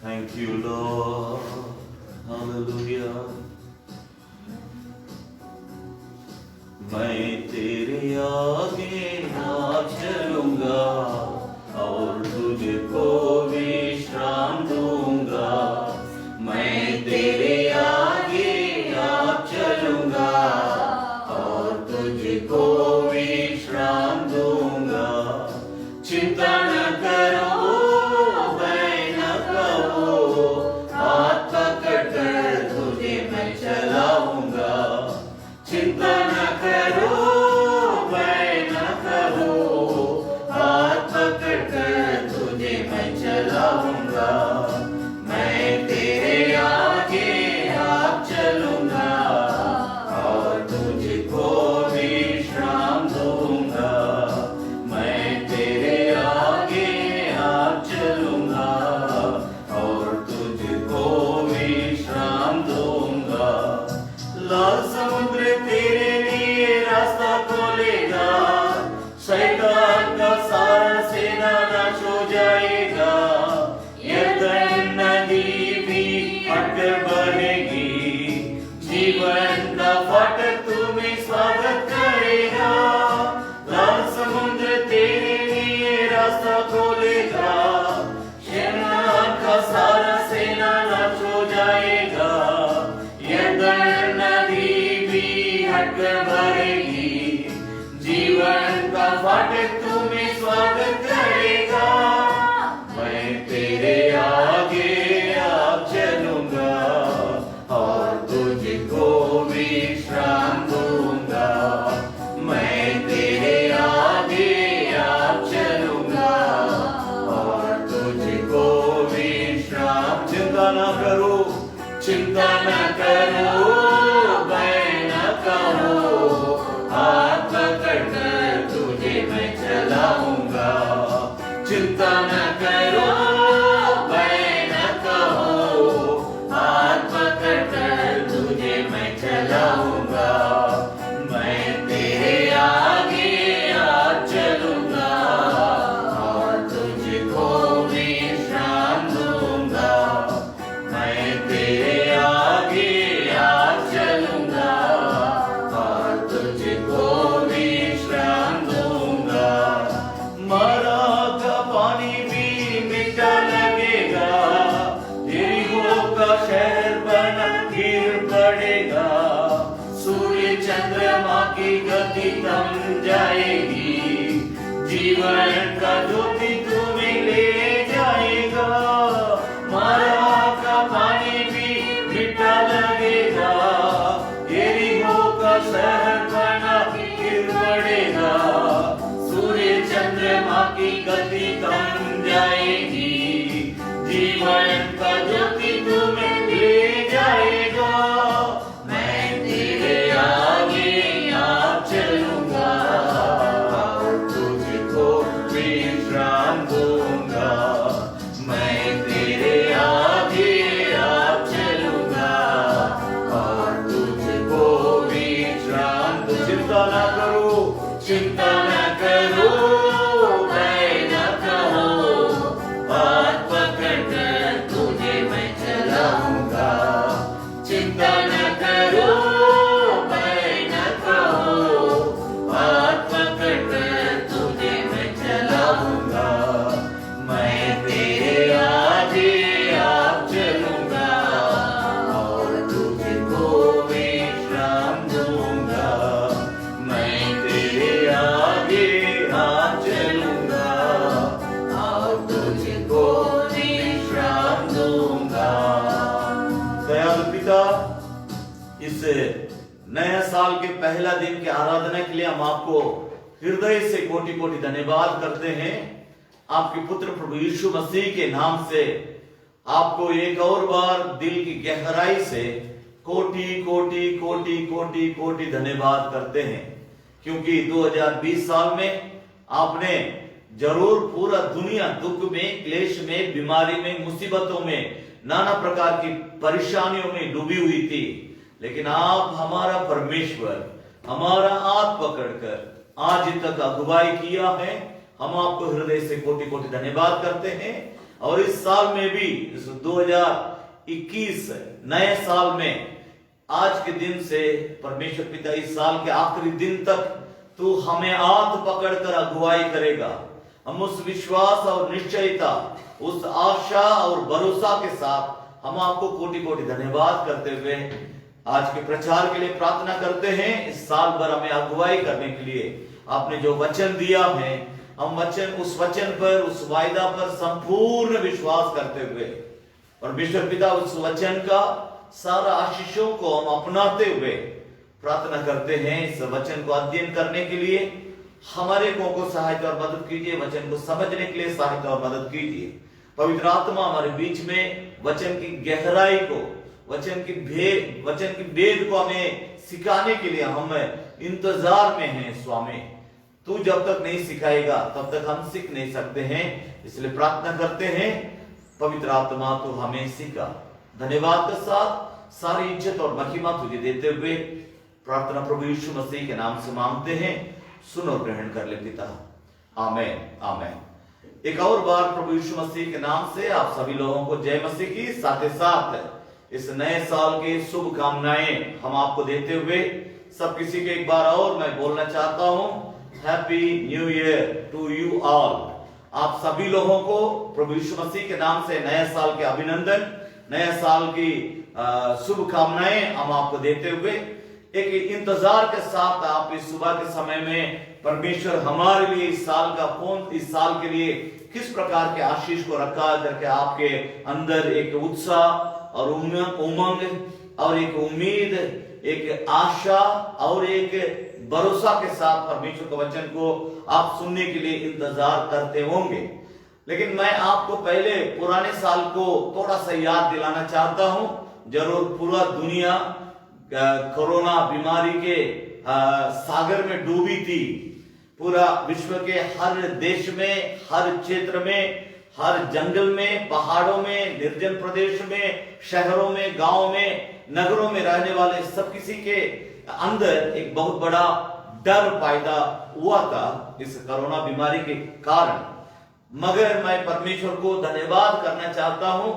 Thank you, Lord. Hallelujah. मैं तेरे आगे नाच चलूंगा और तुझको विश्राम दूंगा। मैं तेरे आगे नाच चलूंगा और तुझको विश्राम दूंगा। चिंता न करो, भय न करो, हाथ पकड़कर तुझे मैं चलाऊंगा। चिंता न करो, भय न करो, हाथ पकड़कर तुझे मैं चलाऊंगा। मैं तेरे आगे आप चलूंगा और तुझको विश्राम दूंगा। मैं तेरे आगे आप चलूंगा और तुझको विश्राम दूंगा। लाल समुद्र तेरे लिए रास्ता खोलेगा, शैतान का सारा सेना नाश हो जाएगा। यरदन नदी भी हटकर बहेगी, जीवन का फाटक तुम्हें स्वागत करेगा। लाल समुद्र तेरे लिए रास्ता खोलेगा, शैतान का सारा सेना नाश हो जाएगा। यरदन नदी भी हटकर बहेगी, जीवन का फाटक तुम्हें स्वागत करेगा। मैं तेरे आगे आप चलूंगा और तुझको विश्राम दूंगा। मैं तेरे आगे आप चलूंगा और तुझको विश्राम। चिंता न करो, चिंता न करो, भय न करो, हाथ पकड़कर तुझे मैं चलाऊंगा। चिंता न करो, भय न करो, हाथ पकड़कर तुझे मैं चलाऊंगा। मैं तेरे आगे आप चलूंगा और तुझको विश्राम दूंगा। मैं तेरे आगे आप चलूंगा और तुझको विश्राम दूंगा। मरा का पानी भी मीठा लगेगा, यरीहो का शहर बना गिर पड़ेगा। सूर्य चंद्रमा की गति थम जाएगी, जीवन का ज्योति तुम्हें ले जाएगा। मरा का पानी भी मीठा लगेगा, यरीहो का शहर बना गिर पड़ेगा। सूर्य चंद्रमा की गति थम जाएगी, जीवन का ज्योति तुम्हें ले जाएगा। मैं तेरे आगे आप चलूंगा और तुझको विश्राम दूंगा। मैं तेरे आगे आप चलूंगा और तुझको विश्राम दूंगा। चिंता न करो, चिंता न करो, भय न करो, हाथ पकड़कर तुझे मैं चलाऊंगा। चिंता न करो, भय न करो, हाथ पकड़कर तुझे मैं चलाऊंगा। मैं तेरे आगे आप चलूंगा और तुझको विश्राम दूंगा। मैं तेरे आगे आप चलूंगा और तुझको विश्राम दूंगा। दयालु पिता, इस नए साल के पहला दिन की आराधना के लिए हम आपको हृदय से कोटि कोटि धन्यवाद करते हैं। आपके पुत्र प्रभु यीशु मसीह के नाम से आपको एक और बार दिल की गहराई से कोटि कोटि कोटि कोटि कोटि धन्यवाद करते हैं, क्योंकि 2020 साल में आपने जरूर पूरा दुनिया दुख में, क्लेश में, बीमारी में, मुसीबतों में, नाना प्रकार की परेशानियों में डूबी हुई थी, लेकिन आप हमारा परमेश्वर हमारा हाथ पकड़कर आज तक अगुवाई किया है। हम आपको हृदय से कोटि कोटि धन्यवाद करते हैं और इस साल में भी, इस 2021 नए साल में, आज के दिन से परमेश्वर पिता इस साल के आखिरी दिन तक तू हमें हाथ पकड़कर अगुवाई करेगा। हम उस विश्वास और निश्चयता, उस आशा और भरोसा के साथ हम आपको कोटि कोटि धन्यवाद करते हुए आज के प्रचार के लिए प्रार्थना करते हैं। इस साल भर हमें अगुवाई करने के लिए आपने जो वचन दिया है, हम उस वचन पर, उस वायदा पर संपूर्ण विश्वास करते हुए परमेश्वर पिता उस वचन का सारा आशीषों को हम अपनाते हुए प्रार्थना करते हैं। इस वचन को अध्ययन करने के लिए हमारे को सहायता और मदद कीजिए, वचन को समझने के लिए सहायता और मदद कीजिए। पवित्र आत्मा हमारे बीच में वचन की गहराई को, वचन की भेद को हमें सिखाने के लिए हम इंतजार में हैं। स्वामी, तू जब तक नहीं सिखाएगा तब तक हम सीख नहीं सकते हैं, इसलिए प्रार्थना करते हैं पवित्र आत्मा तो हमें सिखा। धन्यवाद के साथ सारी इज्जत और महिमा तुझे देते हुए प्रार्थना प्रभु यीशु मसीह के नाम से मांगते हैं, सुन और ग्रहण कर ले पिता, आमेन आमेन। एक और बार प्रभु यीशु मसीह के नाम से आप सभी लोगों को जय मसीह की। साथ ही साथ इस नए साल के शुभकामनाएं हम आपको देते हुए सब किसी के एक बार और मैं बोलना चाहता हूं, happy new year to you all. आप सभी लोगों को प्रभु यीशु मसीह के नाम से नए साल के अभिनंदन, नए साल की शुभकामनाएं हम आपको देते हुए एक इंतजार के साथ आप इस सुबह के समय में परमेश्वर हमारे लिए इस साल के लिए किस प्रकार के आशीष को रखा करके आपके अंदर एक उत्साह और उमंग और एक उम्मीद, एक आशा और एक भरोसा के साथ परमेश्वर के वचन को आप सुनने के लिए इंतजार करते होंगे। लेकिन मैं आपको पहले पुराने साल को थोड़ा सा याद दिलाना चाहता हूं। जरूर पूरा दुनिया कोरोना बीमारी के सागर में डूबी थी। पूरा विश्व के हर देश में, हर क्षेत्र में, हर जंगल में, पहाड़ों में, निर्जन प्रदेश में, शहरों में, गांव में, नगरों में रहने वाले सब किसी के अंदर एक बहुत बड़ा डर पैदा हुआ था इस कोरोना बीमारी के कारण। मगर मैं परमेश्वर को धन्यवाद करना चाहता हूं,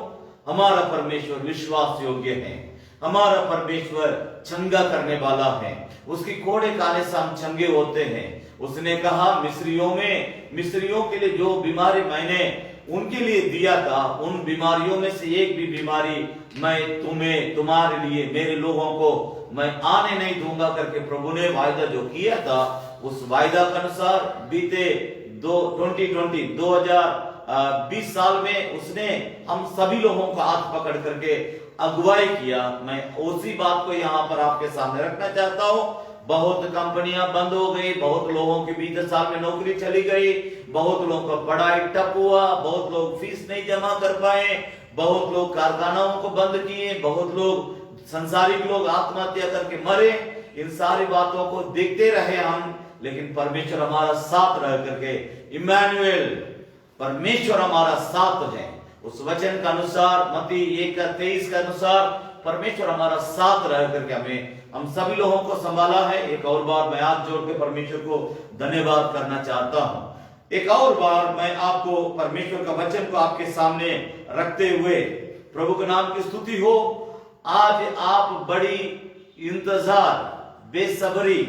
हमारा परमेश्वर विश्वास योग्य है, हमारा परमेश्वर चंगा करने वाला है। उसकी कोड़े काले से हम चंगे होते हैं। उसने कहा मिस्रियों के लिए जो बीमारी मैंने उनके लिए दिया था, उन बीमारियों में से एक भी बीमारी मैं तुम्हारे लिए, मेरे लोगों को मैं आने नहीं दूंगा करके प्रभु ने वायदा जो किया था, उस वायदा के अनुसार बीते 2020 साल में उसने हम सभी लोगों को हाथ पकड़ करके अगुवाई किया। मैं उसी बात को यहाँ पर आपके सामने रखना चाहता हूँ। बहुत कंपनियां बंद हो गई, बहुत लोगों की बीते साल में नौकरी चली गई, बहुत लोगों का पढ़ाई ठप हुआ, बहुत लोग फीस नहीं जमा कर पाए, बहुत लोग कारखानाओं को बंद किए, बहुत लोग संसारिक लोग आत्महत्या करके मरे। इन सारी बातों को देखते रहे हम, लेकिन परमेश्वर हमारा साथ रह करके, इम्मानुएल परमेश्वर हमारा साथ है। उस वचन का अनुसार मत्ती 1:23 के अनुसार परमेश्वर हमारा साथ रह करके हम सभी लोगों को संभाला है। एक और बार मैं हाथ जोड़ के परमेश्वर को धन्यवाद करना चाहता हूं। एक और बार मैं आपको परमेश्वर का वचन को आपके सामने रखते हुए प्रभु के नाम की स्तुति हो। आज आप बड़ी इंतजार, बेसब्री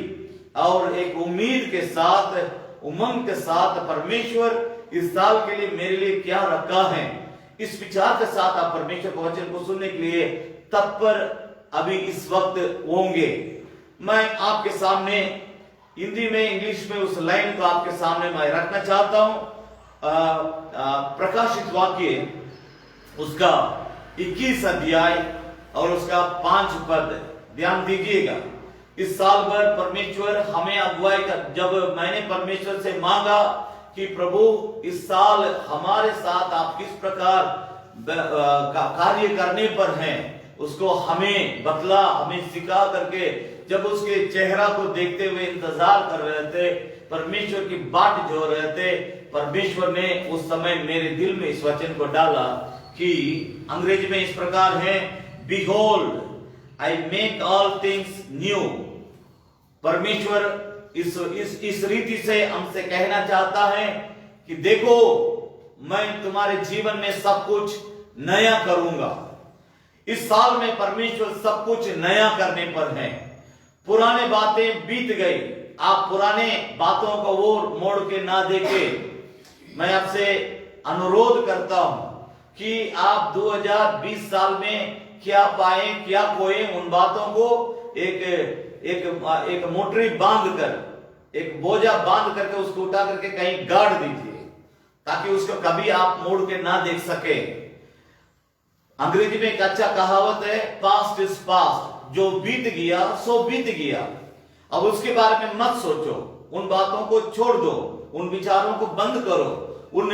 और एक उम्मीद के साथ, उमंग के साथ परमेश्वर इस साल के लिए मेरे लिए क्या रखा है, इस विचार के साथ आप परमेश्वर के वचन को सुनने के लिए तत्पर अभी इस वक्त होंगे। मैं आपके सामने हिंदी में, इंग्लिश में उस लाइन को आपके सामने मैं रखना चाहता हूं। प्रकाशित वाक्य उसका 21 अध्याय और उसका 5 पद ध्यान दीजिएगा। इस साल भर परमेश्वर हमें अगुवाई का, जब मैंने परमेश्वर से मांगा कि प्रभु इस साल हमारे साथ आप किस प्रकार कार्य करने पर हैं, उसको हमें बतला, हमें सिखा करके, जब उसके चेहरा को देखते हुए इंतजार कर रहे थे, परमेश्वर की बाट जो रहे थे, परमेश्वर ने उस समय मेरे दिल में इस वचन को डाला कि अंग्रेजी में इस प्रकार है, Behold, I make all things new। परमेश्वर इस रीति से हमसे कहना चाहता है कि देखो मैं तुम्हारे जीवन में सब कुछ नया करूंगा। इस साल में परमेश्वर सब कुछ नया करने पर है। पुराने बातें बीत गई, आप पुराने बातों को ओर मोड़ के ना देखे। मैं आपसे अनुरोध करता हूं कि आप 2020 साल में क्या पाए क्या खोए, उन बातों को एक मोटरी बांध कर, एक बोझा बांध करके उसको उठा करके कहीं गाड़ दीजिए, ताकि उसको कभी आप मोड़ के ना देख सके। अंग्रेजी में एक अच्छा कहावत है, पास्ट इज पास्ट, जो बीत गया सो बीत गया। अब उसके बारे में मत सोचो, उन बातों को छोड़ दो, उन विचारों को बंद करो, उन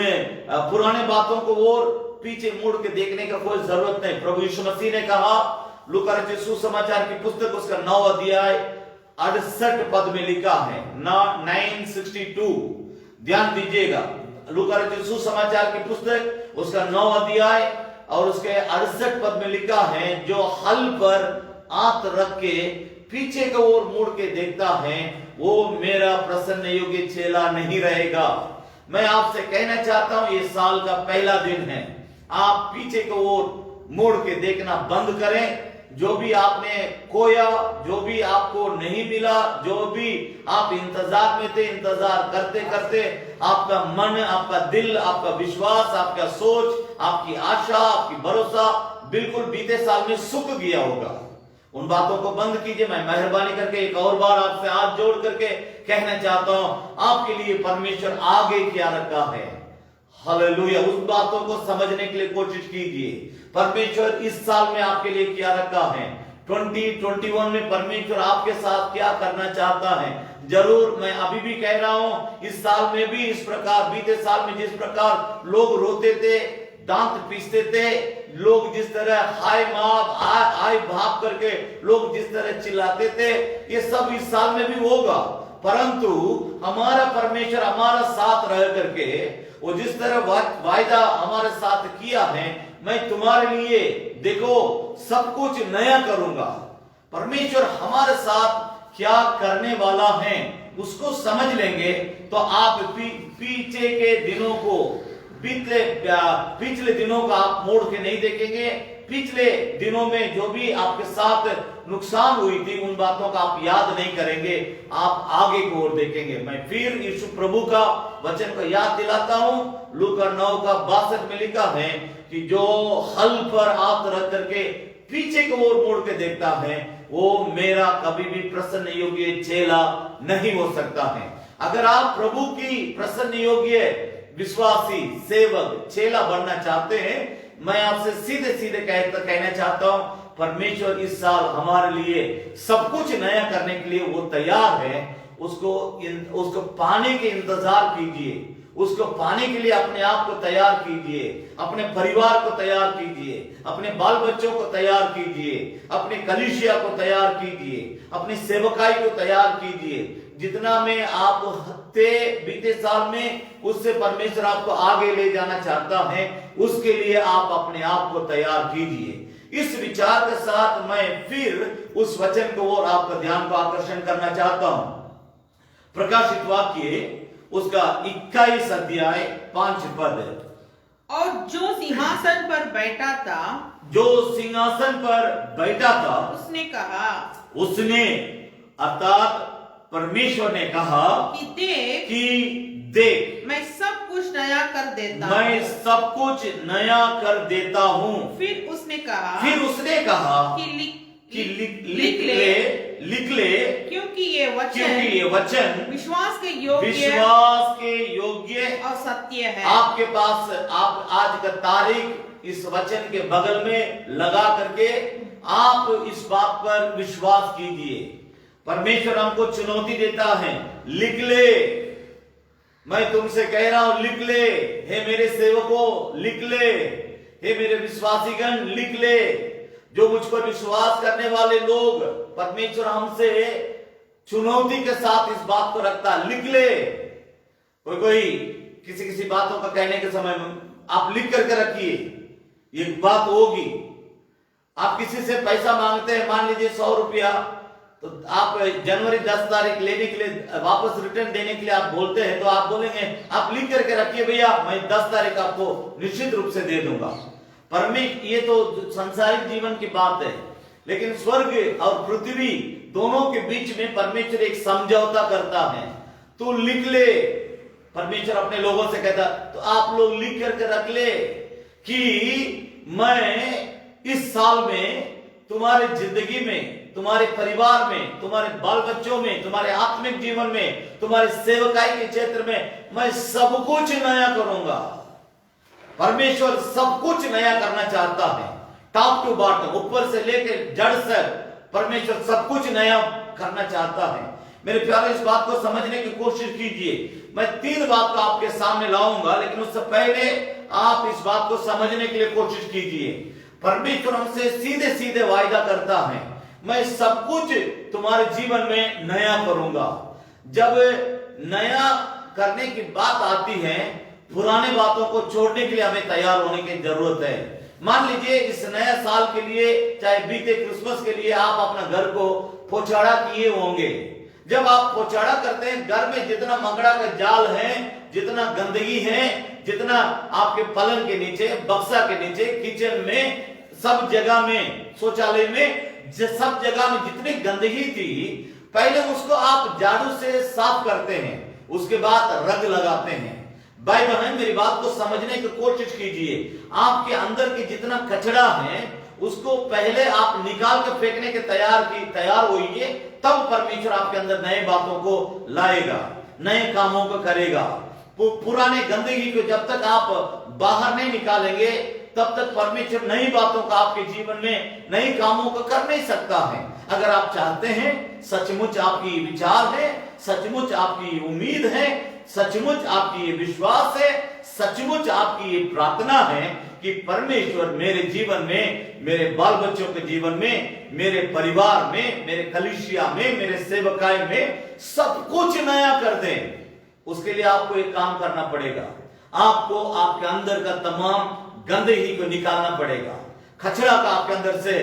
पुराने बातों को और पीछे मुड़ के देखने का कोई जरूरत नहीं। प्रभु यीशु मसीह ने कहा, लूका रचित सुसमाचार की पुस्तक उसका 9 अध्याय 68 पद में लिखा है, 9:62, ध्यान दीजिएगा। लूका रचित सुसमाचार की पुस्तक उसका 9 अध्याय और उसके 68 पद में लिखा है, जो हल पर हाथ रख के पीछे की ओर मुड़ के देखता है, वो मेरा प्रसन्न योग्य चेला नहीं रहेगा। मैं आपसे कहना चाहता हूं, ये साल का पहला दिन है, आप पीछे की ओर मुड़ के देखना बंद करें। जो भी आपने खोया, जो भी आपको नहीं मिला, जो भी आप इंतजार में थे, इंतजार करते करते आपका मन, आपका दिल, आपका विश्वास, आपका सोच, आपकी आशा, आपकी भरोसा बिल्कुल बीते साल में सूख गया होगा। उन बातों को बंद कीजिए। मैं मेहरबानी करके एक और बार आपसे हाथ जोड़ करके कहना चाहता हूं, आपके लिए परमेश्वर आगे क्या रखा है। हालेलुया। उस बातों को समझने के लिए कोशिश कीजिए, परमेश्वर इस साल में आपके लिए क्या रखा है। 2021 में परमेश्वर आपके साथ क्या करना चाहता है। जरूर मैं अभी भी कह रहा हूं, इस साल में भी इस प्रकार, बीते साल में जिस प्रकार लोग रोते थे, दांत पीसते थे, लोग जिस तरह हाय माँ हाय भाग करके लोग जिस तरह चिल्लाते थे, ये सब इस साल में भी होगा। परंतु हमारा परमेश्वर हमारा साथ रह करके वो जिस तरह वायदा हमारे साथ किया है, मैं तुम्हारे लिए देखो सब कुछ नया करूंगा। परमेश्वर हमारे साथ क्या करने वाला है उसको समझ लेंगे तो आप पीछे के दिनों को, पिछले दिनों का आप मोड़ के नहीं देखेंगे। पिछले दिनों में जो भी आपके साथ नुकसान हुई थी, उन बातों का आप याद नहीं करेंगे, आप आगे की ओर देखेंगे। मैं फिर यीशु प्रभु का वचन को याद दिलाता हूं, लूका 9:62 में लिखा है कि जो हल पर हाथ रख करके पीछे की ओर मोड़ के देखता है, वो मेरा कभी भी प्रसन्न योग्य चेला नहीं हो सकता है। अगर आप प्रभु की प्रसन्न योग्य विश्वासी, सेवक, चेला बनना चाहते हैं, मैं आपसे सीधे सीधे कहना चाहता हूं, परमेश्वर इस साल हमारे लिए सब कुछ नया करने के लिए वो तैयार है। उसको पाने के इंतजार कीजिए, उसको पाने के लिए अपने आप को तैयार कीजिए, अपने परिवार को तैयार कीजिए, अपने बाल बच्चों को तैयार कीजिए, अपने कलीसिया को तैयार कीजिए, अपनी सेवकाई को तैयार कीजिए। जितना में आप बीते साल में, उससे परमेश्वर आपको आगे ले जाना चाहता है, उसके लिए आप अपने आप को तैयार कीजिए। इस विचार के साथ मैं फिर उस वचन को और आपका ध्यान को आकर्षण करना चाहता हूं। प्रकाशित वाक्य उसका 21 अध्याय 5 पद। और जो सिंहासन पर बैठा था, जो सिंहासन पर बैठा था, उसने कहा, उसने अर्थात परमेश्वर ने कहा कि देख मैं सब कुछ नया कर देता हूं। मैं सब कुछ नया कर देता हूं। फिर उसने कहा कि लिख ले क्योंकि ये वचन विश्वास के योग्य और सत्य है। आपके पास आप आज का तारीख इस वचन के बगल में लगा करके आप इस बात पर विश्वास कीजिए। परमेश्वर हमको चुनौती देता है, लिख ले। मैं तुमसे कह रहा हूं, लिख ले। हे मेरे सेवकों, लिख ले। हे मेरे विश्वासीगण, लिख ले। जो मुझ पर विश्वास करने वाले लोग, परमेश्वर हमसे चुनौती के साथ इस बात को रखता है, लिख ले। कोई किसी बातों का कहने के समय में आप लिख करके रखिए, ये बात होगी। आप किसी से पैसा मांगते हैं, मान लीजिए 100 रुपया, तो आप जनवरी 10 तारीख लेने के लिए वापस रिटर्न देने के लिए आप बोलते हैं, तो आप बोलेंगे आप लिख करके रखिए भैया, मैं 10 तारीख आपको निश्चित रूप से दे दूंगा। ये तो संसारिक जीवन की बात है, लेकिन स्वर्ग और पृथ्वी दोनों के बीच में परमेश्वर एक समझौता करता है। तू लिख ले, परमेश्वर अपने लोगों से कहता, तो आप लोग लिख करके रख ले कि मैं इस साल में तुम्हारे जिंदगी में, तुम्हारे परिवार में, तुम्हारे बाल बच्चों में, तुम्हारे आत्मिक जीवन में, तुम्हारे सेवकाई के क्षेत्र में मैं सब कुछ नया करूंगा। परमेश्वर सब कुछ नया करना चाहता है, टॉप टू बॉटम, ऊपर से लेकर जड़ से परमेश्वर सब कुछ नया करना चाहता है। मेरे प्यारे, इस बात को समझने की कोशिश कीजिए। मैं 3 बात को आपके सामने लाऊंगा, लेकिन उससे पहले आप इस बात को समझने के लिए कोशिश कीजिए। परमेश्वर हमसे सीधे सीधे वायदा करता है, मैं सब कुछ तुम्हारे जीवन में नया करूंगा। जब नया करने की बात आती है, पुराने बातों को छोड़ने के लिए हमें तैयार होने की जरूरत है। मान लीजिए इस नया साल के लिए, चाहे बीते क्रिसमस के लिए आप अपना घर को पोछाड़ा किए होंगे। जब आप पोछाड़ा करते हैं, घर में जितना मकड़ा का जाल है, जितना गंदगी है, जितना आपके पलंग के नीचे, बक्सा के नीचे, किचन में, सब जगह में, शौचालय में, सब जगह में जितनी गंदगी थी, पहले उसको आप झाड़ू से साफ करते हैं, उसके बाद रंग लगाते हैं। भाई बहन, मेरी बात को समझने की कोशिश कीजिए। आपके अंदर की जितना कचरा है उसको पहले आप निकाल के फेंकने के तैयार होइए, तब परमेश्वर आपके अंदर नए बातों को लाएगा, नए कामों को करेगा। पुराने गंदगी को जब तक आप बाहर नहीं निकालेंगे, तब तक परमेश्वर नई बातों का आपके जीवन में, नई कामों को कर नहीं सकता है। अगर आप चाहते हैं, सचमुच आपकी विचार है, सचमुच आपकी उम्मीद है, सचमुच आपकी ये विश्वास है, सचमुच आपकी ये प्रार्थना है कि परमेश्वर मेरे जीवन में, मेरे बाल बच्चों के जीवन में, मेरे परिवार में, मेरे कलीसिया में, मेरे सेवकाई में सब कुछ नया कर दे, उसके लिए आपको एक काम करना पड़ेगा। आपको आपके अंदर का तमाम गंदगी को निकालना पड़ेगा, कचरा का आपके अंदर से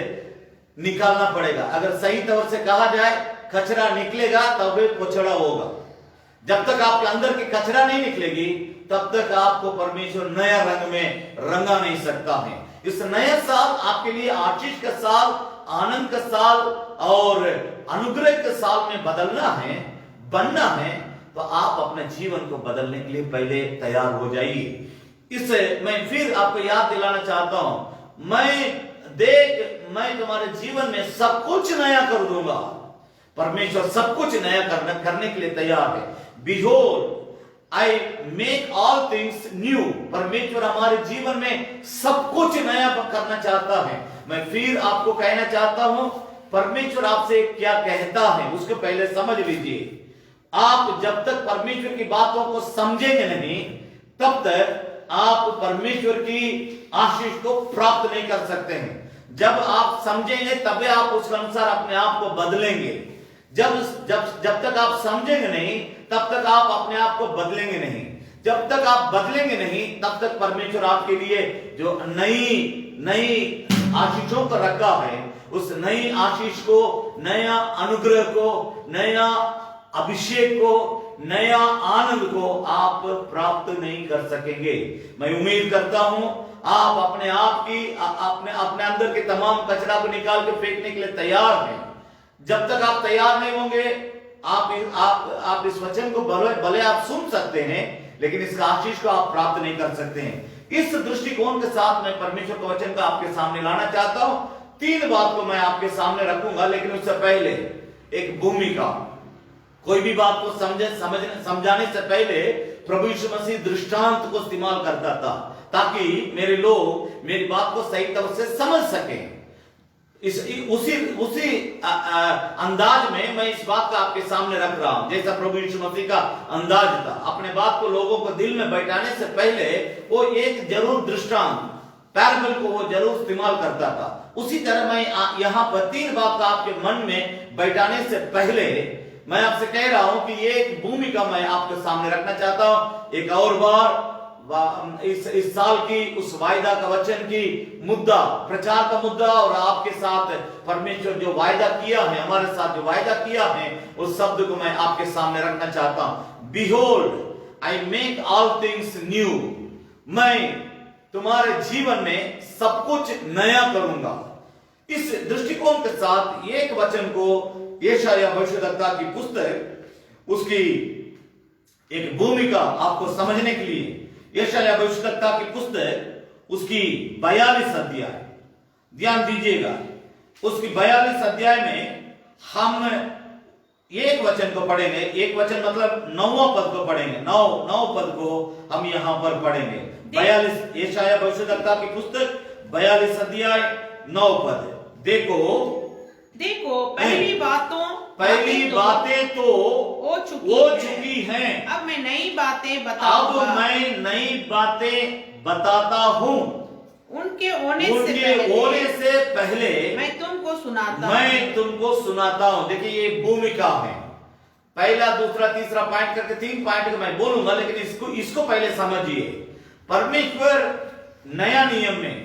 निकालना पड़ेगा। अगर सही तौर से कहा जाए, कचरा निकलेगा तब पोछड़ा होगा। जब तक आपके अंदर की कचरा नहीं निकलेगी, तब तक आपको परमेश्वर नया रंग में रंगा नहीं सकता है। इस नया साल आपके लिए आशीष का साल, आनंद का साल और अनुग्रह के साल में बदलना है, बनना है, तो आप अपने जीवन को बदलने के लिए पहले तैयार हो जाइए। इससे मैं फिर आपको याद दिलाना चाहता हूं, मैं तुम्हारे जीवन में सब कुछ नया कर दूंगा। परमेश्वर सब कुछ नया करने के लिए तैयार है। Behold, I make all things new। परमेश्वर हमारे जीवन में सब कुछ नया करना चाहता है। मैं फिर आपको कहना चाहता हूं, परमेश्वर आपसे क्या कहता है उसको पहले समझ लीजिए। आप जब तक परमेश्वर की बातों को समझेंगे नहीं, तब तक आप परमेश्वर की आशीष को प्राप्त नहीं कर सकते हैं। जब आप समझेंगे तभी आप उसके अनुसार अपने आप को बदलेंगे। जब तक आप समझेंगे नहीं, तब तक आप अपने आप को बदलेंगे नहीं। जब तक आप बदलेंगे नहीं, तब तक परमेश्वर आपके लिए जो नई आशीषों को रखा है, उस नई आशीष को, नया अनुग्रह को, नया अभिषेक को, नया आनंद को आप प्राप्त नहीं कर सकेंगे। मैं उम्मीद करता हूं आप अपने आप की, अपने अंदर के तमाम कचरा को निकाल के फेंकने के लिए तैयार हैं। जब तक आप तैयार नहीं होंगे, आप इस वचन को भले आप सुन सकते हैं, लेकिन इस आशीष को आप प्राप्त नहीं कर सकते हैं। इस दृष्टिकोण के साथ मैं परमेश्वर के वचन का आपके सामने लाना चाहता हूं। 3 बात को मैं आपके सामने रखूंगा, लेकिन उससे पहले एक भूमिका। कोई भी बात को समझाने से पहले प्रभु यीशु मसीह दृष्टांत को इस्तेमाल करता था, ताकि मेरे लोग मेरी बात को सही तरह से समझ सकें। उसी अंदाज में मैं इस बात का आपके सामने रख रहा हूं, जैसा प्रभु यीशु मसीह का अंदाज था। अपने बात को लोगों को दिल में बैठाने से पहले वो एक जरूर दृष्टांत, पैराबल को वो जरूर इस्तेमाल करता था। उसी तरह मैं यहाँ पर 3 बात का आपके मन में बैठाने से पहले मैं आपसे कह रहा हूं कि ये एक भूमिका मैं आपके सामने रखना चाहता हूं। एक और बार इस साल की उस वायदा का वचन की मुद्दा, प्रचार का मुद्दा और आपके साथ परमेश्वर जो वायदा किया है, हमारे साथ जो वायदा किया है, उस शब्द को मैं आपके सामने रखना चाहता हूं। Behold, I make all things new। मैं तुम्हारे जीवन में सब कुछ नया करूंगा। इस दृष्टिकोण के साथ एक वचन को यशायाह भविष्यद्वक्ता की पुस्तक, उसकी एक भूमिका आपको समझने के लिए, यशायाह भविष्यद्वक्ता की पुस्तक उसकी 42 अध्याय, ध्यान दीजिएगा, उसकी 42 अध्याय में हम एक वचन को पढ़ेंगे। एक वचन मतलब 9वां पद को पढ़ेंगे। 9 पद को हम यहां पर पढ़ेंगे। 42 यशायाह भविष्यद्वक्ता की पुस्तक 42 अध्याय 9 पद। देखो पहली बातें तो हो चुकी हैं, अब मैं नई बातें बताता हूं। उनके होने से पहले मैं तुमको सुनाता हूं। देखिए ये भूमिका है। पहला, दूसरा, तीसरा पॉइंट करके 3 पॉइंट को मैं बोलूंगा, लेकिन इसको पहले समझिए। परमेश्वर नया नियम में,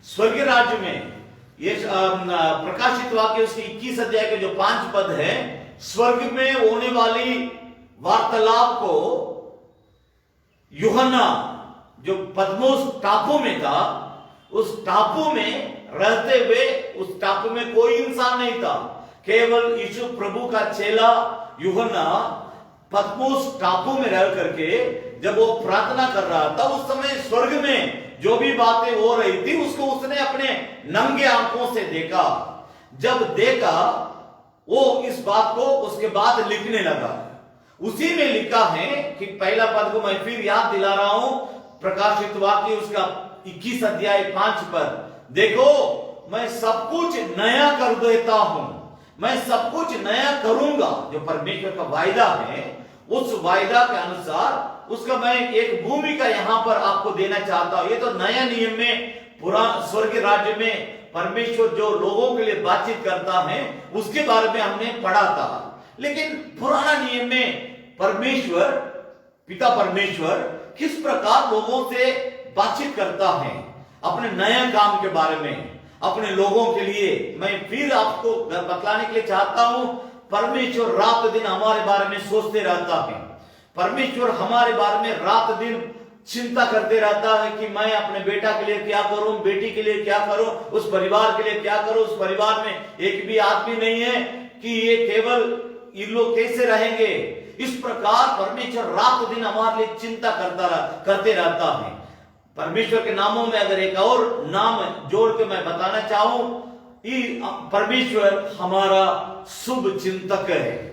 स्वर्गीय राज्य में, ये प्रकाशित वाक्य उसकी 21 अध्याय के जो 5 पद है, स्वर्ग में होने वाली वार्तालाप को यूहन्ना जो पद्मोस टापू में था, उस टापू में रहते हुए, उस टापू में कोई इंसान नहीं था, केवल यीशु प्रभु का चेला यूहन्ना पद्मोस टापू में रह करके जब वो प्रार्थना कर रहा था, उस समय स्वर्ग में जो भी बातें हो रही थी उसको उसने अपने नंगे आंखों से देखा। जब देखा वो इस बात को उसके बाद लिखने लगा। उसी में लिखा है कि पहला पद को मैं फिर याद दिला रहा हूं, प्रकाशित वाक्य उसका 21 अध्याय 5 पद। देखो मैं सब कुछ नया कर देता हूं, मैं सब कुछ नया करूंगा। जो परमेश्वर का वायदा है, उस वायदा के अनुसार उसका मैं एक भूमिका यहां पर आपको देना चाहता हूं। ये तो नया नियम में, पुराना स्वर्गीय राज्य में परमेश्वर जो लोगों के लिए बातचीत करता है उसके बारे में हमने पढ़ा था। लेकिन पुराना नियम में परमेश्वर, पिता परमेश्वर किस प्रकार लोगों से बातचीत करता है, अपने नया काम के बारे में, अपने लोगों के लिए मैं फिर आपको बतलाने के लिए चाहता हूं। परमेश्वर रात दिन हमारे बारे में सोचते रहता है। परमेश्वर हमारे बारे में रात दिन चिंता करते रहता है कि मैं अपने बेटा के लिए क्या करूं, बेटी के लिए क्या करूं, उस परिवार के लिए क्या करूं। उस परिवार में एक भी आदमी नहीं है कि ये केवल ये लोग कैसे रहेंगे। इस प्रकार परमेश्वर रात दिन हमारे लिए चिंता करते रहता है। परमेश्वर के नामों में अगर एक और नाम जोड़ के मैं बताना चाहूं, परमेश्वर हमारा शुभ चिंतक है।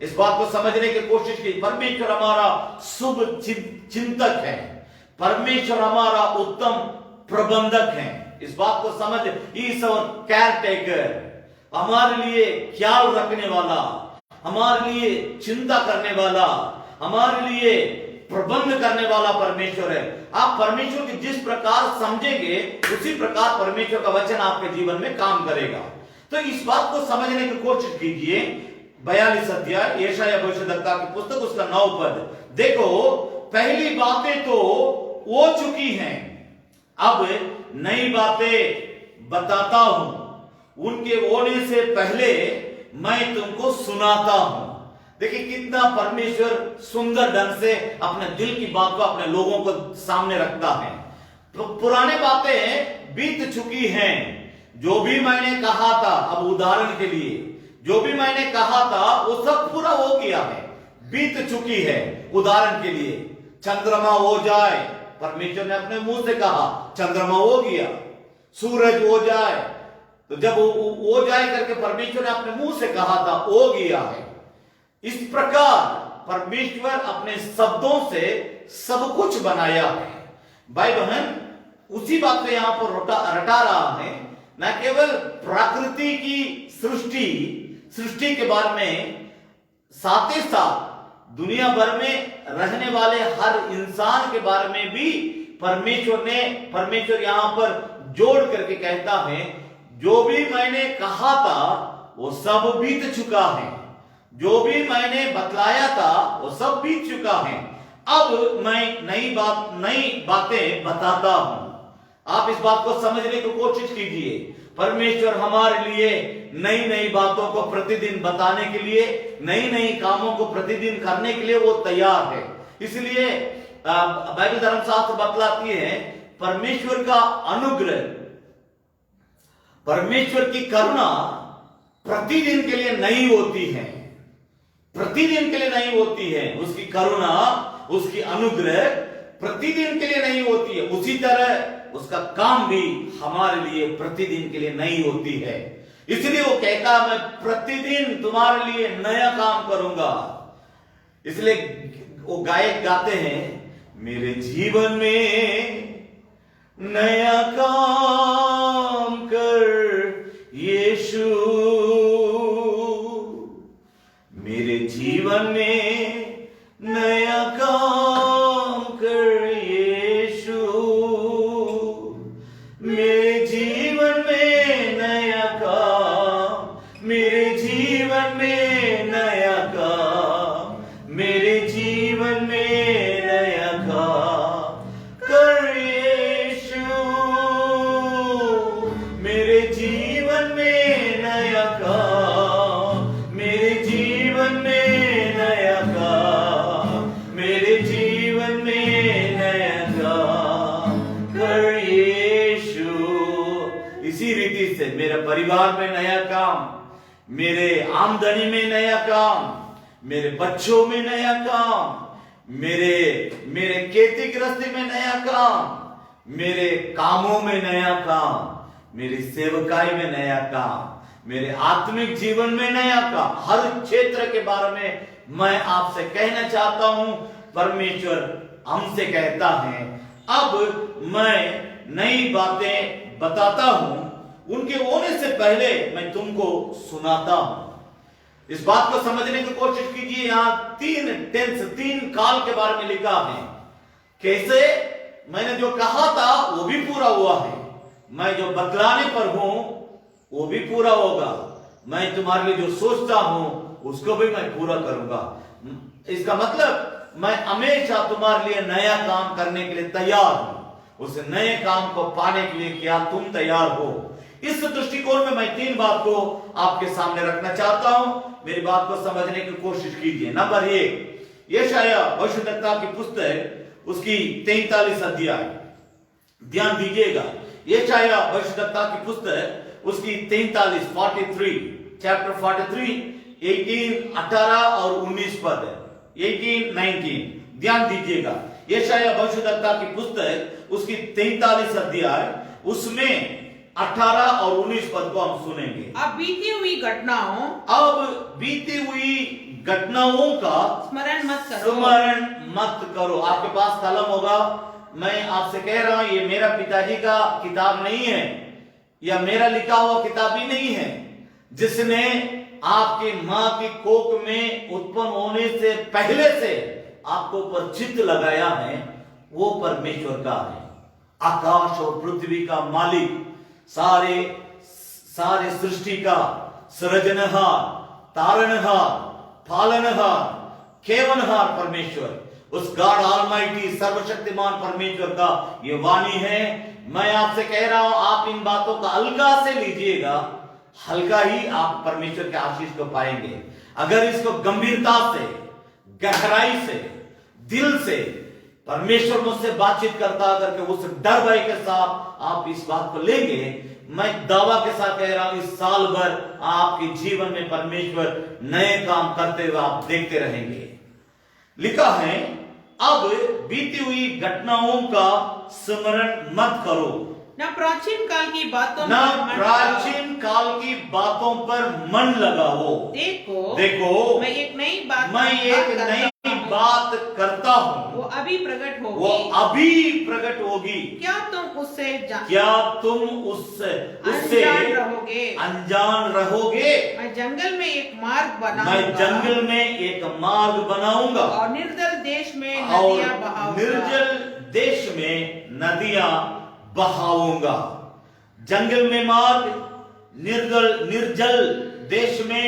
इस बात को समझने की कोशिश की। परमेश्वर हमारा शुभ चिंतक है, परमेश्वर हमारा उत्तम प्रबंधक है। इस बात को समझ, इज आवर केयर टेकर, हमारे लिए ख्याल रखने वाला, हमारे लिए चिंता करने वाला, हमारे लिए प्रबंध करने वाला परमेश्वर है। आप परमेश्वर की जिस प्रकार समझेंगे उसी प्रकार परमेश्वर का वचन आपके जीवन में काम करेगा। तो इस बात को समझने की कोशिश कीजिए। 42 अध्याय यशायाह भविष्यद्वक्ता की पुस्तक उसका 9 पद। देखो पहली बातें तो हो चुकी हैं, अब नई बातें बताता हूं। उनके होने से पहले मैं तुमको सुनाता हूं। देखिए कितना परमेश्वर सुंदर ढंग से अपने दिल की बात को अपने लोगों को सामने रखता है। तो पुरानी बातें बीत चुकी हैं, जो भी मैंने कहा था, अब उदाहरण के लिए जो भी मैंने कहा था वो सब पूरा हो गया है, बीत चुकी है। उदाहरण के लिए चंद्रमा हो जाए, परमेश्वर ने अपने मुंह से कहा चंद्रमा हो गया। सूरज हो जाए, तो जब हो जाए करके परमेश्वर ने अपने मुंह से कहा था, हो गया है। इस प्रकार परमेश्वर अपने शब्दों से सब कुछ बनाया है। भाई बहन, उसी बात को यहां पर रटा रहा है। न केवल प्रकृति की सृष्टि के बारे में, साथ ही साथ दुनिया भर में रहने वाले हर इंसान के बारे में भी परमेश्वर यहां पर जोड़ करके कहता है, जो भी मैंने कहा था वो सब बीत चुका है, जो भी मैंने बतलाया था वो सब बीत चुका है। अब मैं नई बातें बताता हूं। आप इस बात को समझने की कोशिश कीजिए। परमेश्वर हमारे लिए नई नई बातों को प्रतिदिन बताने के लिए, नई नई कामों को प्रतिदिन करने के लिए वो तैयार है। इसलिए बाइबल धर्मशास्त्र बतलाती है परमेश्वर का अनुग्रह, परमेश्वर की करुणा प्रतिदिन के लिए नई होती है, प्रतिदिन के लिए नई होती है। उसकी करुणा, उसकी अनुग्रह प्रतिदिन के लिए नई होती है। उसी तरह उसका काम भी हमारे लिए प्रतिदिन के लिए नई होती है। इसलिए वो कहता मैं प्रतिदिन तुम्हारे लिए नया काम करूंगा। इसलिए वो गायक गाते हैं मेरे जीवन में नया काम कर यीशु, मेरे जीवन में नया काम कर यीशु, मेरे जीवन में नया काम, मेरे जीवन में नया काम, मेरे जीवन में नया काम कर यीशु, मेरे जीवन में नया काम, मेरे जीवन में नया काम, मेरे जीवन में नया काम कर यीशु। इसी रीति से मेरे परिवार में नया काम, मेरे आमदनी में नया काम, मेरे बच्चों में नया काम, मेरे खेती गृहस्थी में नया काम, मेरे कामों में नया काम, मेरी सेवकाई में नया काम, मेरे आत्मिक जीवन में नया काम। हर क्षेत्र के बारे में मैं आपसे कहना चाहता हूं, परमेश्वर हमसे कहता है अब मैं नई बातें बताता हूं, उनके होने से पहले मैं तुमको सुनाता हूं। इस बात को समझने की कोशिश कीजिए। यहां 3 टेंस, 3 काल के बारे में लिखा है। कैसे मैंने जो कहा था वो भी पूरा हुआ है, मैं जो बतलाने पर हूं वो भी पूरा होगा, मैं तुम्हारे लिए जो सोचता हूं उसको भी मैं पूरा करूंगा। इसका मतलब मैं हमेशा तुम्हारे लिए नया काम करने के लिए तैयार हूं। उस नए काम को पाने के लिए क्या तुम तैयार हो? इस दृष्टिकोण में मैं 3 बात को आपके सामने रखना चाहता हूं। मेरी बात को समझने की कोशिश कीजिए। नंबर 1, यशायाह भविष्यद्वक्ता की पुस्तक उसकी 43 अध्याय, ध्यान दीजिएगा। यशायाह भविष्यद्वक्ता की पुस्तक उसकी 43 चैप्टर 43 18 और 19 पद, 19 ध्यान दीजिएगा। यशायाह भविष्यद्वक्ता की पुस्तक उसकी 43 अध्याय, उसमें 18 और 19 पद को हम सुनेंगे। अब बीती हुई घटनाओं का स्मरण मत करो। आपके पास कलम होगा, मैं आपसे कह रहा हूं ये मेरा पिताजी का किताब नहीं है या मेरा लिखा हुआ किताब भी नहीं है। जिसने आपकी मां की कोख में उत्पन्न होने से पहले से आपको ऊपर चित्त लगाया है वो परमेश्वर का है। आकाश और पृथ्वी का मालिक, सारे सृष्टि का सृजनहार, तारणहार, पालनहार, केवनहार परमेश्वर, उस गॉड ऑलमाइटी सर्वशक्तिमान परमेश्वर का ये वाणी है। मैं आपसे कह रहा हूं आप इन बातों का हल्का से लीजिएगा, हल्का ही आप परमेश्वर के आशीष को पाएंगे। अगर इसको गंभीरता से, गहराई से, दिल से परमेश्वर मुझसे बातचीत करता करके उस डर भय के साथ आप इस बात को लेंगे, मैं दावा के साथ कह रहा हूं इस साल भर आपके जीवन में परमेश्वर नए काम करते हुए आप देखते रहेंगे। लिखा है अब बीती हुई घटनाओं का स्मरण मत करो, न प्राचीन काल की बातों पर मन लगाओ। देखो मैं एक नई बात करता हूँ, वो अभी प्रकट होगी। क्या तुम उससे अनजान रहोगे? मैं जंगल में एक मार्ग बनाऊंगा और निर्जल नदियां बहाऊंगा। जंगल में मार्ग, निर्जल देश में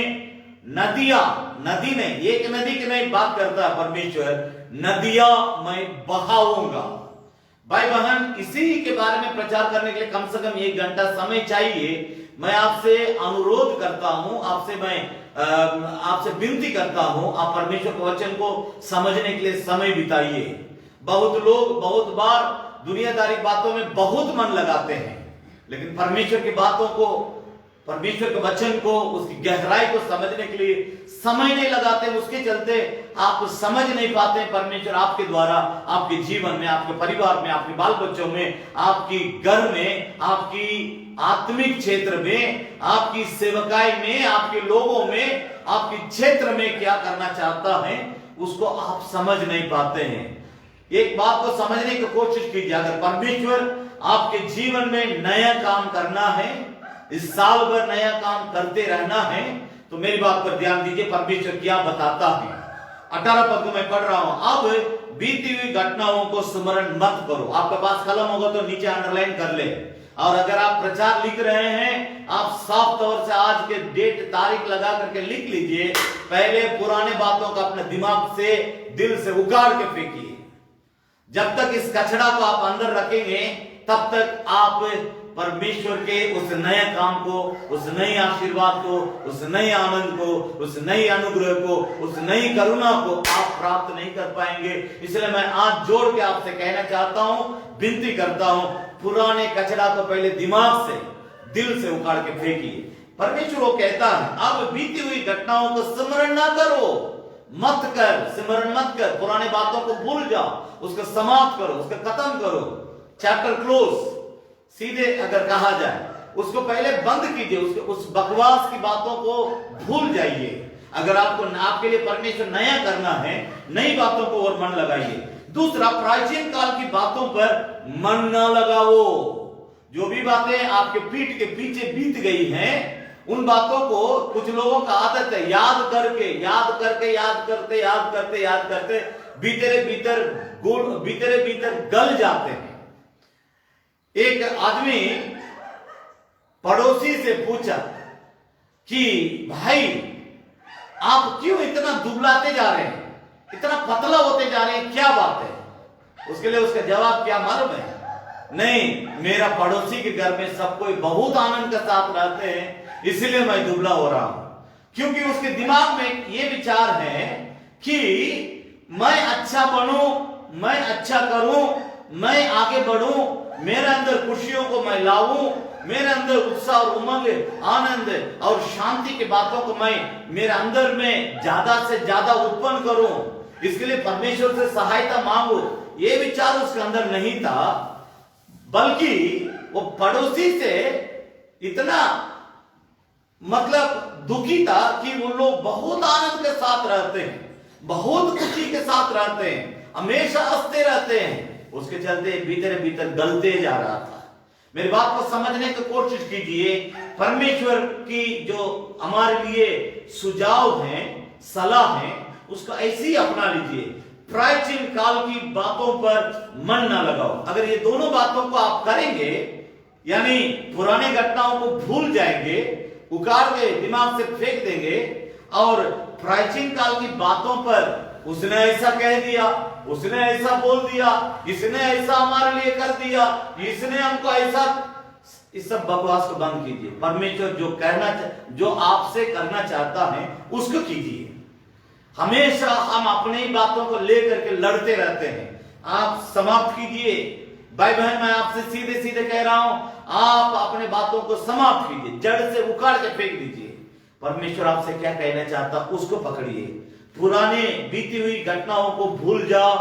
नदियां, नदी नहीं, एक नदी की नहीं बात करता है परमेश्वर, नदियां मैं बहाऊंगा। भाई बहन, इसी के बारे में प्रचार करने के लिए कम से कम 1 घंटा समय चाहिए। मैं आपसे अनुरोध करता हूं, आपसे विनती करता हूं, आप परमेश्वर के वचन को समझने के लिए समय बिताइए। बहुत लोग बहुत बार दुनियादारी बातों में बहुत मन लगाते हैं, लेकिन परमेश्वर की बातों को, परमेश्वर के वचन को, उसकी गहराई को समझने के लिए समय नहीं लगाते। उसके चलते आप समझ नहीं पाते परमेश्वर आपके द्वारा आपके जीवन में, आपके परिवार में, आपके बाल बच्चों में, आपकी घर में, आपकी आत्मिक क्षेत्र में, आपकी सेवकाई में, आपके लोगों में, आपके क्षेत्र में क्या करना चाहता है, उसको आप समझ नहीं पाते हैं। एक बात को समझने की कोशिश कीजिए, अगर परमेश्वर आपके जीवन में नया काम करना है, इस साल भर नया काम करते रहना है, तो मेरी बात पर ध्यान दीजिए परमेश्वर क्या बताता है। 18 पद को मैं पढ़ रहा हूं। अब बीती हुई घटनाओं को स्मरण मत करो। आपके पास कलम होगा तो नीचे अंडरलाइन कर ले, और अगर आप प्रचार लिख रहे हैं, आप साफ तौर से आज के डेट तारीख लगा करके लिख लीजिए। पहले पुराने बातों का अपने दिमाग से, दिल से उखाड़ के फेंकिए। जब तक इस कचरा को आप अंदर रखेंगे, तब तक आप परमेश्वर के उस नए काम को, उस नए आशीर्वाद को, उस नए आनंद को, उस नए अनुग्रह को, उस नई करुणा को आप प्राप्त नहीं कर पाएंगे। इसलिए मैं आज जोड़ के आपसे कहना चाहता हूं, विनती करता हूं, पुराने कचरा को पहले दिमाग से, दिल से उखाड़ के फेंकिए। परमेश्वर वो कहता है, अब बीती हुई घटनाओं को स्मरण ना करो, मत कर, स्मरण मत कर। पुराने बातों को भूल जाओ, उसको समाप्त करो, उसको खत्म करो, चैप्टर क्लोज। सीधे अगर कहा जाए, उसको पहले बंद कीजिए, उस बकवास की बातों को भूल जाइए। अगर आपको आपके लिए परमेश्वर नया करना है, नई बातों को और मन लगाइए। दूसरा, प्राचीन काल की बातों पर मन ना लगाओ। जो भी बातें आपके पीठ के पीछे बीत गई हैं, उन बातों को कुछ लोगों का आदत है याद करते भीतरे भीतर गल जाते हैं। एक आदमी पड़ोसी से पूछा कि भाई आप क्यों इतना दुबलाते जा रहे हैं, इतना पतला होते जा रहे हैं, क्या बात है? उसके लिए उसका जवाब क्या मालूम है? नहीं, मेरा पड़ोसी के घर में सब कोई बहुत आनंद के साथ रहते हैं, इसलिए मैं दुबला हो रहा हूं। क्योंकि उसके दिमाग में ये विचार है कि मैं अच्छा बनूं, मैं अच्छा करूं, मैं आगे बढ़ूं, मेरे अंदर खुशियों को मैं लाऊं, मेरे अंदर उत्साह और उमंग, आनंद और शांति की बातों को मैं मेरे अंदर में ज्यादा से ज्यादा उत्पन्न करूं, इसके लिए परमेश्वर से सहायता मांगू। ये विचार उसके अंदर नहीं था, बल्कि वो पड़ोसी से इतना मतलब दुखी था कि वो लोग बहुत आनंद के साथ रहते हैं, बहुत खुशी के साथ रहते हैं, हमेशा हंसते रहते हैं। उसके चलते भीतर भीतर गलते जा रहा था। मेरी बात को समझने की कोशिश कीजिए। परमेश्वर की जो हमारे लिए सुझाव है, सलाह है, उसको ऐसे ही अपना लीजिए। प्राचीन काल की बातों पर मन ना लगाओ। अगर ये दोनों बातों को आप करेंगे, यानी पुराने घटनाओं को भूल जाएंगे, उखाड़ के दिमाग से फेंक देंगे, और प्राचीन काल की बातों पर उसने ऐसा कह दिया, उसने ऐसा बोल दिया, इसने ऐसा हमारे लिए कर दिया, इसने हमको ऐसा, इस सब बकवास को बंद कीजिए। परमेश्वर जो आपसे करना चाहता है उसको कीजिए। हमेशा हम अपनी बातों को लेकर के लड़ते रहते हैं, आप समाप्त कीजिए। भाई बहन, मैं आपसे सीधे सीधे कह रहा हूं, आप अपने बातों को समाप्त कीजिए, जड़ से उखाड़ के फेंक दीजिए। परमेश्वर आपसे क्या कहना चाहता उसको पकड़िए। पुराने बीती हुई घटनाओं को भूल जाओ,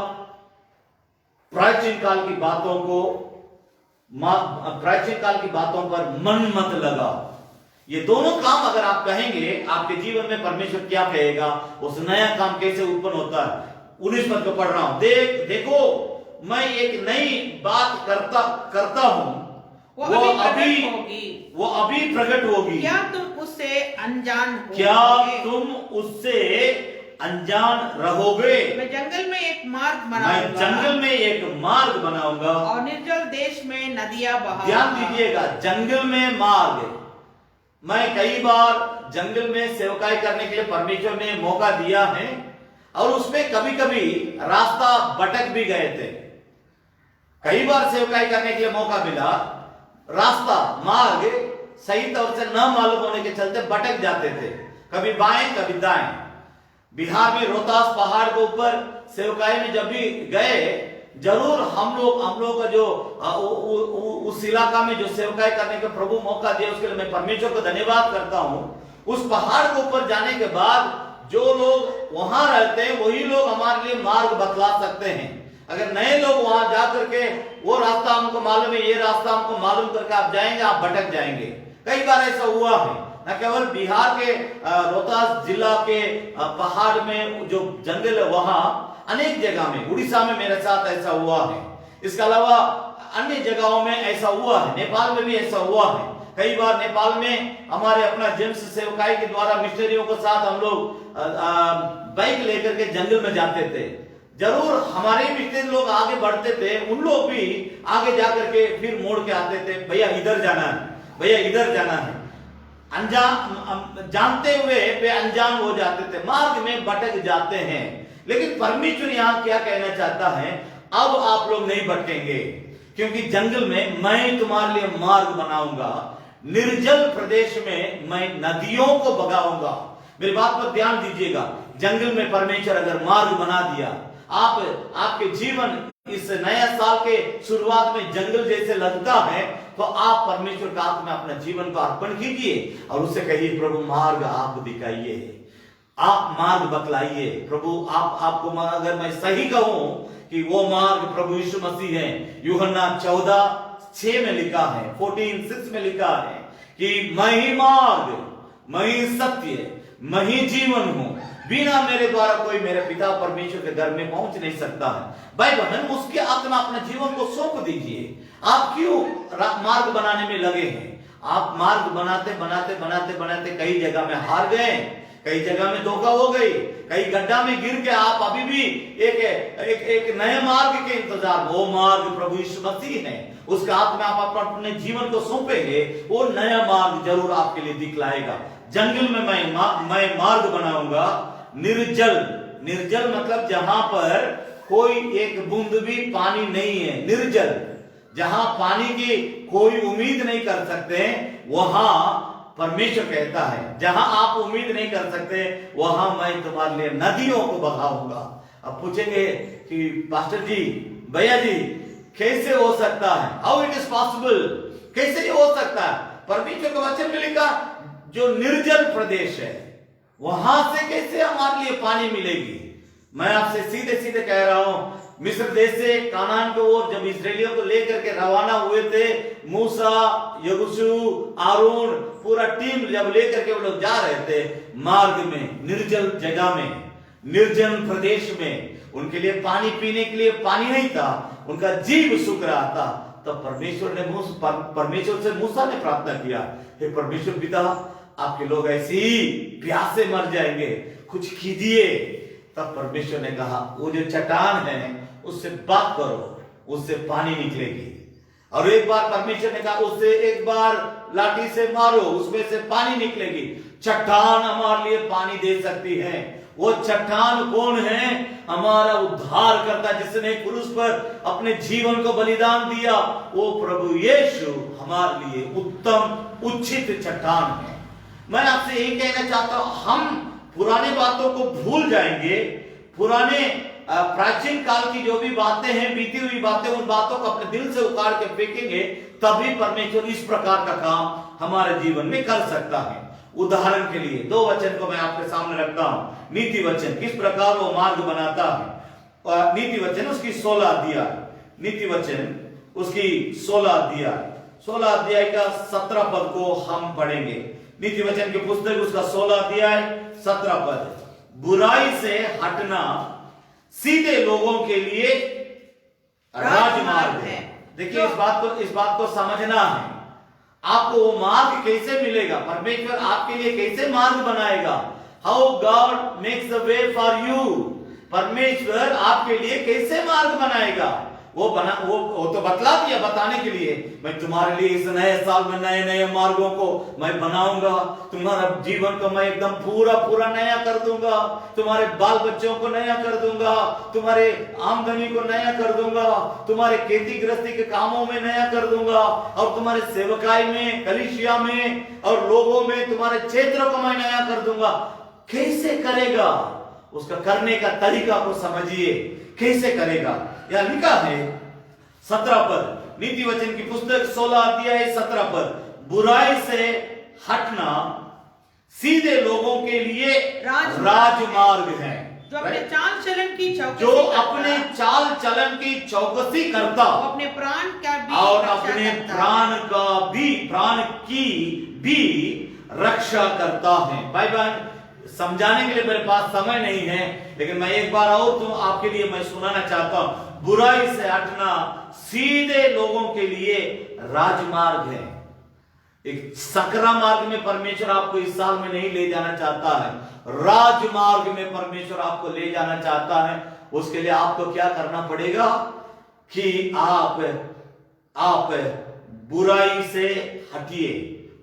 प्राचीन काल की बातों पर मन मत लगाओ। ये दोनों काम अगर आप कहेंगे, आपके जीवन में परमेश्वर क्या कहेगा, उस नया काम कैसे उत्पन्न होता है। 19 पद को पढ़ रहा हूं। देखो मैं एक नई बात करता हूं, वो अभी प्रकट होगी। क्या तुम उससे अनजान हो? क्या तुम उससे अनजान रहोगे? मैं जंगल में एक मार्ग बनाऊंगा और निर्जल देश में नदियां बहाऊंगा। ध्यान दीजिएगा, जंगल में मार्ग। मैं कई बार जंगल में सेवकाई करने के लिए परमेश्वर ने मौका दिया है, और उसमें कभी कभी रास्ता भटक भी गए थे। कई बार सेवकाई करने के लिए मौका मिला, रास्ता मार्ग सही तौर से न मालूम होने के चलते भटक जाते थे, कभी बाएं कभी दाएं। बिहार में रोहतास पहाड़ के ऊपर सेवकाई में जब भी गए, जरूर हम लोग का जो उस इलाका में जो सेवकाई करने का प्रभु मौका दिया, उसके लिए मैं परमेश्वर को धन्यवाद करता हूं। उस पहाड़ के ऊपर जाने के बाद जो लोग वहां रहते हैं वही लोग हमारे लिए मार्ग बतला सकते हैं। अगर नए लोग वहां जाकर के वो रास्ता हमको मालूम है, ये रास्ता हमको मालूम करके आप जाएंगे, आप भटक जाएंगे। कई बार ऐसा हुआ है, न केवल बिहार के रोहतास जिला के पहाड़ में जो जंगल है वहां, अनेक जगह में, उड़ीसा में मेरे साथ ऐसा हुआ है। इसके अलावा अन्य जगहों में ऐसा हुआ है, नेपाल में भी ऐसा हुआ है। कई बार नेपाल में हमारे अपना जेम्स सेवकाई के द्वारा मिशनरियों के साथ हम लोग बाइक लेकर के जंगल में जाते थे। जरूर हमारे मिशनरी लोग आगे बढ़ते थे, उन लोग भी आगे जाकर के फिर मोड़ के आते थे, भैया इधर जाना है, भैया इधर जाना है। अनजान जानते हुए वे अनजान हो जाते थे, मार्ग में भटक जाते हैं। लेकिन परमेश्वर यहाँ क्या कहना चाहता है, अब आप लोग नहीं भटकेंगे, क्योंकि जंगल में मैं तुम्हारे लिए मार्ग बनाऊंगा, निर्जल प्रदेश में मैं नदियों को बगाऊंगा। मेरी बात पर ध्यान दीजिएगा, जंगल में परमेश्वर अगर मार्ग बना दिया, आपके जीवन इस नया साल के शुरुआत में जंगल जैसे लगता है, तो आप परमेश्वर का हाथ में अपना जीवन को अर्पण कीजिए और उससे कहिए, प्रभु मार्ग आप दिखाइए, आप मार्ग बतलाइए। प्रभु आपको अगर मैं सही कहूं कि वो मार्ग प्रभु यीशु मसीह है। यूहन्ना 14:6 में लिखा है, 14:6 में लिखा है कि मैं ही मार्ग, मैं ही सत्य, मैं ही जीवन हूं, बिना मेरे द्वारा कोई मेरे पिता परमेश्वर के घर में पहुंच नहीं सकता है। भाई बहन, उसके हाथ में अपना जीवन को सौंप दीजिए। आप क्यों मार्ग बनाने में लगे हैं? आप मार्ग बनाते बनाते बनाते बनाते कई जगह में हार गए, कई जगह में धोखा हो गई, कई गड्ढा में गिर के आप अभी भी एक नए मार्ग के इंतजार। वो मार्ग प्रभु यीशु मसीह है, उसके हाथ में आप अपने जीवन को सौंपेंगे, वो नया मार्ग जरूर आपके लिए दिखलाएगा। जंगल में मैं मार्ग बनाऊंगा, निर्जल, निर्जल मतलब जहां पर कोई एक बूंद भी पानी नहीं है, निर्जल, जहां पानी की कोई उम्मीद नहीं कर सकते, वहां परमेश्वर कहता है जहां आप उम्मीद नहीं कर सकते, वहां मैं तुम्हारे लिए नदियों को बहाऊंगा। अब पूछेंगे कि पास्टर जी, भैया जी, कैसे हो सकता है? How it is possible? कैसे ये हो सकता है? परमेश्वर के वचन में लिखा, जो निर्जल प्रदेश है वहां से कैसे हमारे लिए पानी मिलेगी? मैं आपसे सीधे सीधे कह रहा हूं, मिस्र देश से कानान की ओर जब इस्राएलियों को लेकर के रवाना हुए थे, मूसा, यहोशू, आरोन, पूरा टीम जब लेकर के वो लोग जा रहे थे, मार्ग में, निर्जल जगह में, निर्जन प्रदेश में, उनके लिए पानी पीने के लिए पानी नहीं था, उनका जीव सूख रहा था। तब परमेश्वर से मूसा ने प्रार्थना किया, हे परमेश्वर पिता, आपके लोग ऐसे ही प्यास से मर जाएंगे, कुछ कीजिए। तब परमेश्वर ने कहा, वो जो चट्टान है उससे बात करो, उससे पानी निकलेगी। और एक बार परमेश्वर ने कहा, उससे एक बार लाठी से मारो, उसमें से पानी निकलेगी। चट्टान हमारे लिए पानी दे सकती है। वो चट्टान कौन है? हमारा उद्धार करता, जिसने क्रूस पर अपने जीवन को बलिदान दिया, वो प्रभु यीशु हमारे लिए उत्तम उचित चट्टान है। मैं आपसे यही कहना चाहता हूं, हम पुराने बातों को भूल जाएंगे, पुराने प्राचीन काल की जो भी बातें हैं, बीती हुई बातें, उन बातों को अपने दिल से उतार के फेंकेंगे, तभी परमेश्वर इस प्रकार का काम हमारे जीवन में कर सकता है। उदाहरण के लिए 2 वचन को मैं आपके सामने रखता हूं। नीति वचन किस प्रकार वो मार्ग बनाता है, और नीति वचन उसकी 16 अध्याय, नीति वचन उसकी 16 अध्याय का 17 पद को हम पढ़ेंगे। नीति वचन की पुस्तक उसका 16 अध्याय 17 पद, बुराई से हटना सीधे लोगों के लिए राजमार्ग है। देखिए, इस बात को समझना है। आपको वो मार्ग कैसे मिलेगा? परमेश्वर आपके लिए कैसे मार्ग बनाएगा? How God makes the way for you. परमेश्वर आपके लिए कैसे मार्ग बनाएगा? वो तो बतला दिया बताने के लिए, मैं तुम्हारे लिए इस नए साल में नए नए मार्गों को मैं बनाऊंगा, तुम्हारा जीवन को मैं एकदम पूरा पूरा नया कर दूंगा, तुम्हारे बाल बच्चों को नया कर दूंगा, तुम्हारे आमदनी को नया कर दूंगा, तुम्हारे खेती गृहस्थी के कामों में नया कर दूंगा, और तुम्हारे सेवकाई में, कलीसिया में और लोगों में, तुम्हारे क्षेत्र को मैं नया कर दूंगा। कैसे करेगा? उसका करने का तरीका को समझिए, कैसे करेगा। यह लिखा है 17 पद, नीति वचन की पुस्तक 16 अध्याय 17 पद, बुराई से हटना सीधे लोगों के लिए राजमार्ग है। जो अपने चाल चलन की चौकसी जो अपने चाल चलन की चौकसी करता, अपने प्राण का भी और रक्षा अपने करता प्राण की भी रक्षा करता है। भाई बहन, समझाने के लिए मेरे पास समय नहीं है, लेकिन मैं एक बार और तुम आपके लिए मैं सुनाना चाहता हूं। बुराई से हटना सीधे लोगों के लिए राजमार्ग है। एक सकरा मार्ग में परमेश्वर आपको इस साल में नहीं ले जाना चाहता है, राजमार्ग में परमेश्वर आपको ले जाना चाहता है। उसके लिए आपको क्या करना पड़ेगा कि आप बुराई से हटिए,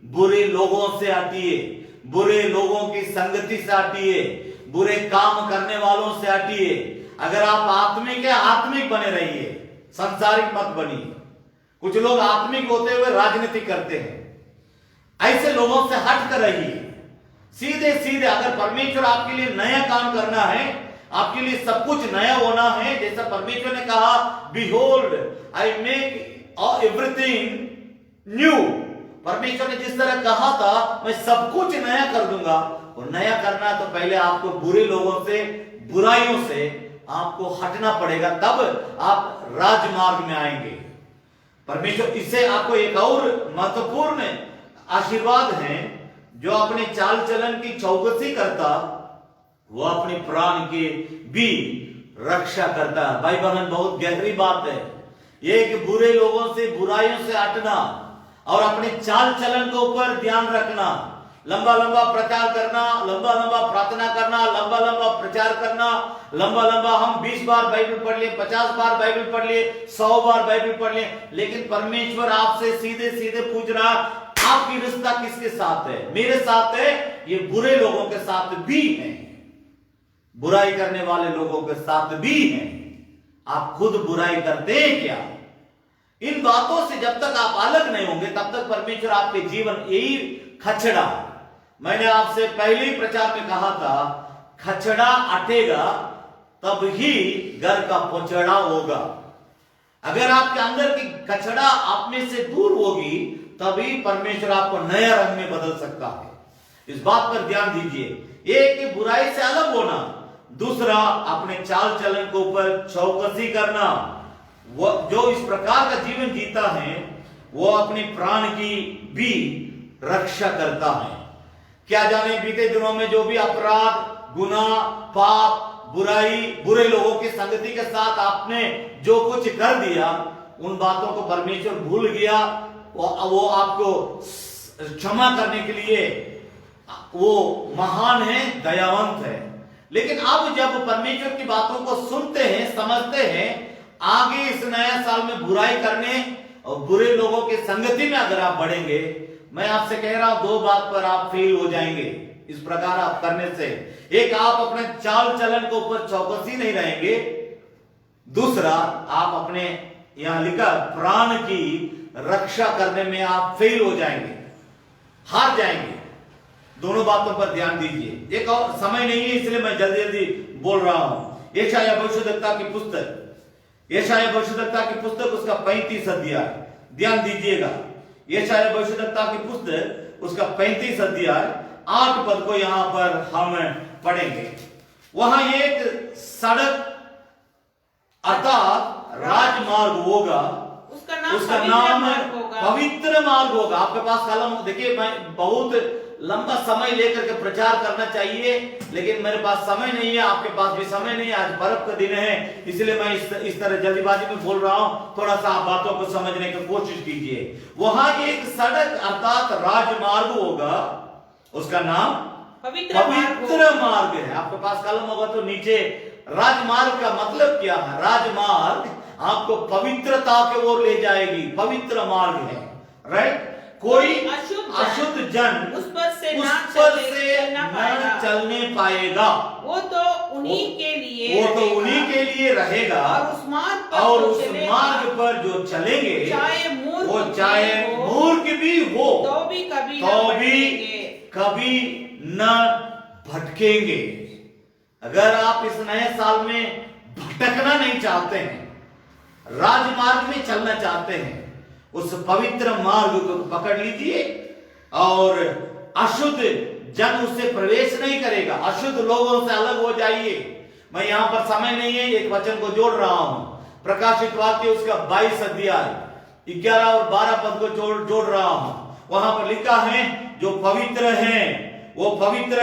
बुरे लोगों से हटिए, बुरे लोगों की संगति से हटिए, बुरे काम करने वालों से हटिए। अगर आप आत्मिक बने रहिए, सांसारिक मत बनिए। कुछ लोग आत्मिक होते हुए राजनीति करते हैं, ऐसे लोगों से हट कर रहिए। सीधे सीधे अगर परमेश्वर आपके लिए नया काम करना है, आपके लिए सब कुछ नया होना है, जैसा परमेश्वर ने कहा, behold I make everything new. परमेश्वर ने जिस तरह कहा था मैं सब कुछ नया कर दूंगा, और नया करना तो पहले आपको बुरे लोगों से, बुराइयों से आपको हटना पड़ेगा, तब आप राजमार्ग में आएंगे। परमेश्वर इससे आपको एक और महत्वपूर्ण आशीर्वाद है, जो अपने चाल चलन की चौकसी करता, वो अपने प्राण की भी रक्षा करता है। भाई बहन, बहुत गहरी बात है ये कि बुरे लोगों से, बुराइयों से हटना और अपने चाल चलन के ऊपर ध्यान रखना, लंबा लंबा प्रचार करना, लंबा लंबा प्रार्थना करना, लंबा लंबा प्रचार करना, लंबा लंबा हम 20 बार बाइबल पढ़ लिए, 50 बार बाइबल पढ़ लिए, 100 बार बाइबल पढ़ लिए, लेकिन परमेश्वर आपसे सीधे सीधे पूछ रहा, आपकी रिश्ता किसके साथ है? मेरे साथ है, ये बुरे लोगों के साथ भी है, बुराई करने वाले लोगों के साथ भी है। आप खुद बुराई करते हैं क्या? इन बातों से जब तक आप अलग नहीं होंगे, तब तक परमेश्वर आपके जीवन, यही खचड़ा, मैंने आपसे पहले ही प्रचार में कहा था, खचड़ा अटेगा तब ही घर का पोचड़ा होगा। अगर आपके अंदर की खचड़ा आप में से दूर होगी, तभी परमेश्वर आपको नया रंग में बदल सकता है। इस बात पर ध्यान दीजिए। एक कि बुराई से अलग होना, दूसरा अपने चाल चलन के ऊपर चौकसी करना। वो जो इस प्रकार का जीवन जीता है, वो अपने प्राण की भी रक्षा करता है। क्या जाने बीते दिनों में जो भी अपराध, गुनाह, पाप, बुराई, बुरे लोगों की संगति के साथ आपने जो कुछ कर दिया, उन बातों को परमेश्वर भूल गया। वो आपको क्षमा करने के लिए वो महान है, दयावंत है। लेकिन अब जब परमेश्वर की बातों को सुनते हैं, समझते हैं, आगे इस नया साल में बुराई करने और बुरे लोगों की संगति में अगर आप बढ़ेंगे, मैं आपसे कह रहा हूं, 2 बात पर आप फेल हो जाएंगे। इस प्रकार आप करने से, एक, आप अपने चाल चलन के ऊपर चौकसी नहीं रहेंगे, दूसरा आप अपने, यहां लिखा, प्राण की रक्षा करने में आप फेल हो जाएंगे, हार जाएंगे। दोनों बातों पर ध्यान दीजिए। एक और समय नहीं है, इसलिए मैं जल्दी जल्दी बोल रहा हूं। यशायाह भविष्यद्वक्ता की पुस्तक, यशायाह भविष्यद्वक्ता की पुस्तक, उसका 35 अध्याय, ध्यान दीजिएगा। यशायाह भविष्यद्वक्ता की पुस्तक, उसका 35 अध्याय 8 पद को यहां पर हम पढ़ेंगे। वहां एक सड़क अर्थात राजमार्ग होगा, उसका नाम पवित्र मार्ग होगा। आपके पास कलम, देखिए मैं बहुत लंबा समय लेकर के प्रचार करना चाहिए, लेकिन मेरे पास समय नहीं है, आपके पास भी समय नहीं है। आज बर्फ का दिन है, इसलिए मैं इस तरह जल्दीबाजी में बोल रहा हूं। थोड़ा सा आप बातों को समझने की कोशिश कीजिए। वहां एक सड़क अर्थात राजमार्ग होगा, उसका नाम पवित्र मार्ग है। आपके पास कलम होगा तो नीचे, राजमार्ग का मतलब क्या है? राजमार्ग आपको पवित्रता के ओर ले जाएगी। पवित्र मार्ग है, राइट। कोई अशुद्ध जन उस पर से उस ना पर चले- से चलना न पाएगा। चलने पाएगा। वो तो उन्हीं के लिए वो तो रहेगा। उन्हीं के लिए रहेगा। और उस मार्ग पर और जो उस चलेगा, मार्ग पर जो चलेंगे, चाहे मूर्ख वो चाहे भी हो, मूर्ख भी हो, तो भी कभी न तो भी भटकेंगे। कभी न भटकेंगे। अगर आप इस नए साल में भटकना नहीं चाहते हैं, राजमार्ग में चलना चाहते हैं, उस पवित्र मार्ग को पकड़ लीजिए और अशुद्ध जन उससे प्रवेश नहीं करेगा। अशुद्ध लोगों से अलग हो जाइए। मैं यहां पर समय नहीं है, एक वचन को जोड़ रहा हूं। प्रकाशित वाक्य उसका 22 अध्याय 11 और 12 पद को जोड़ रहा हूं। वहां पर लिखा है, जो पवित्र हैं वो पवित्र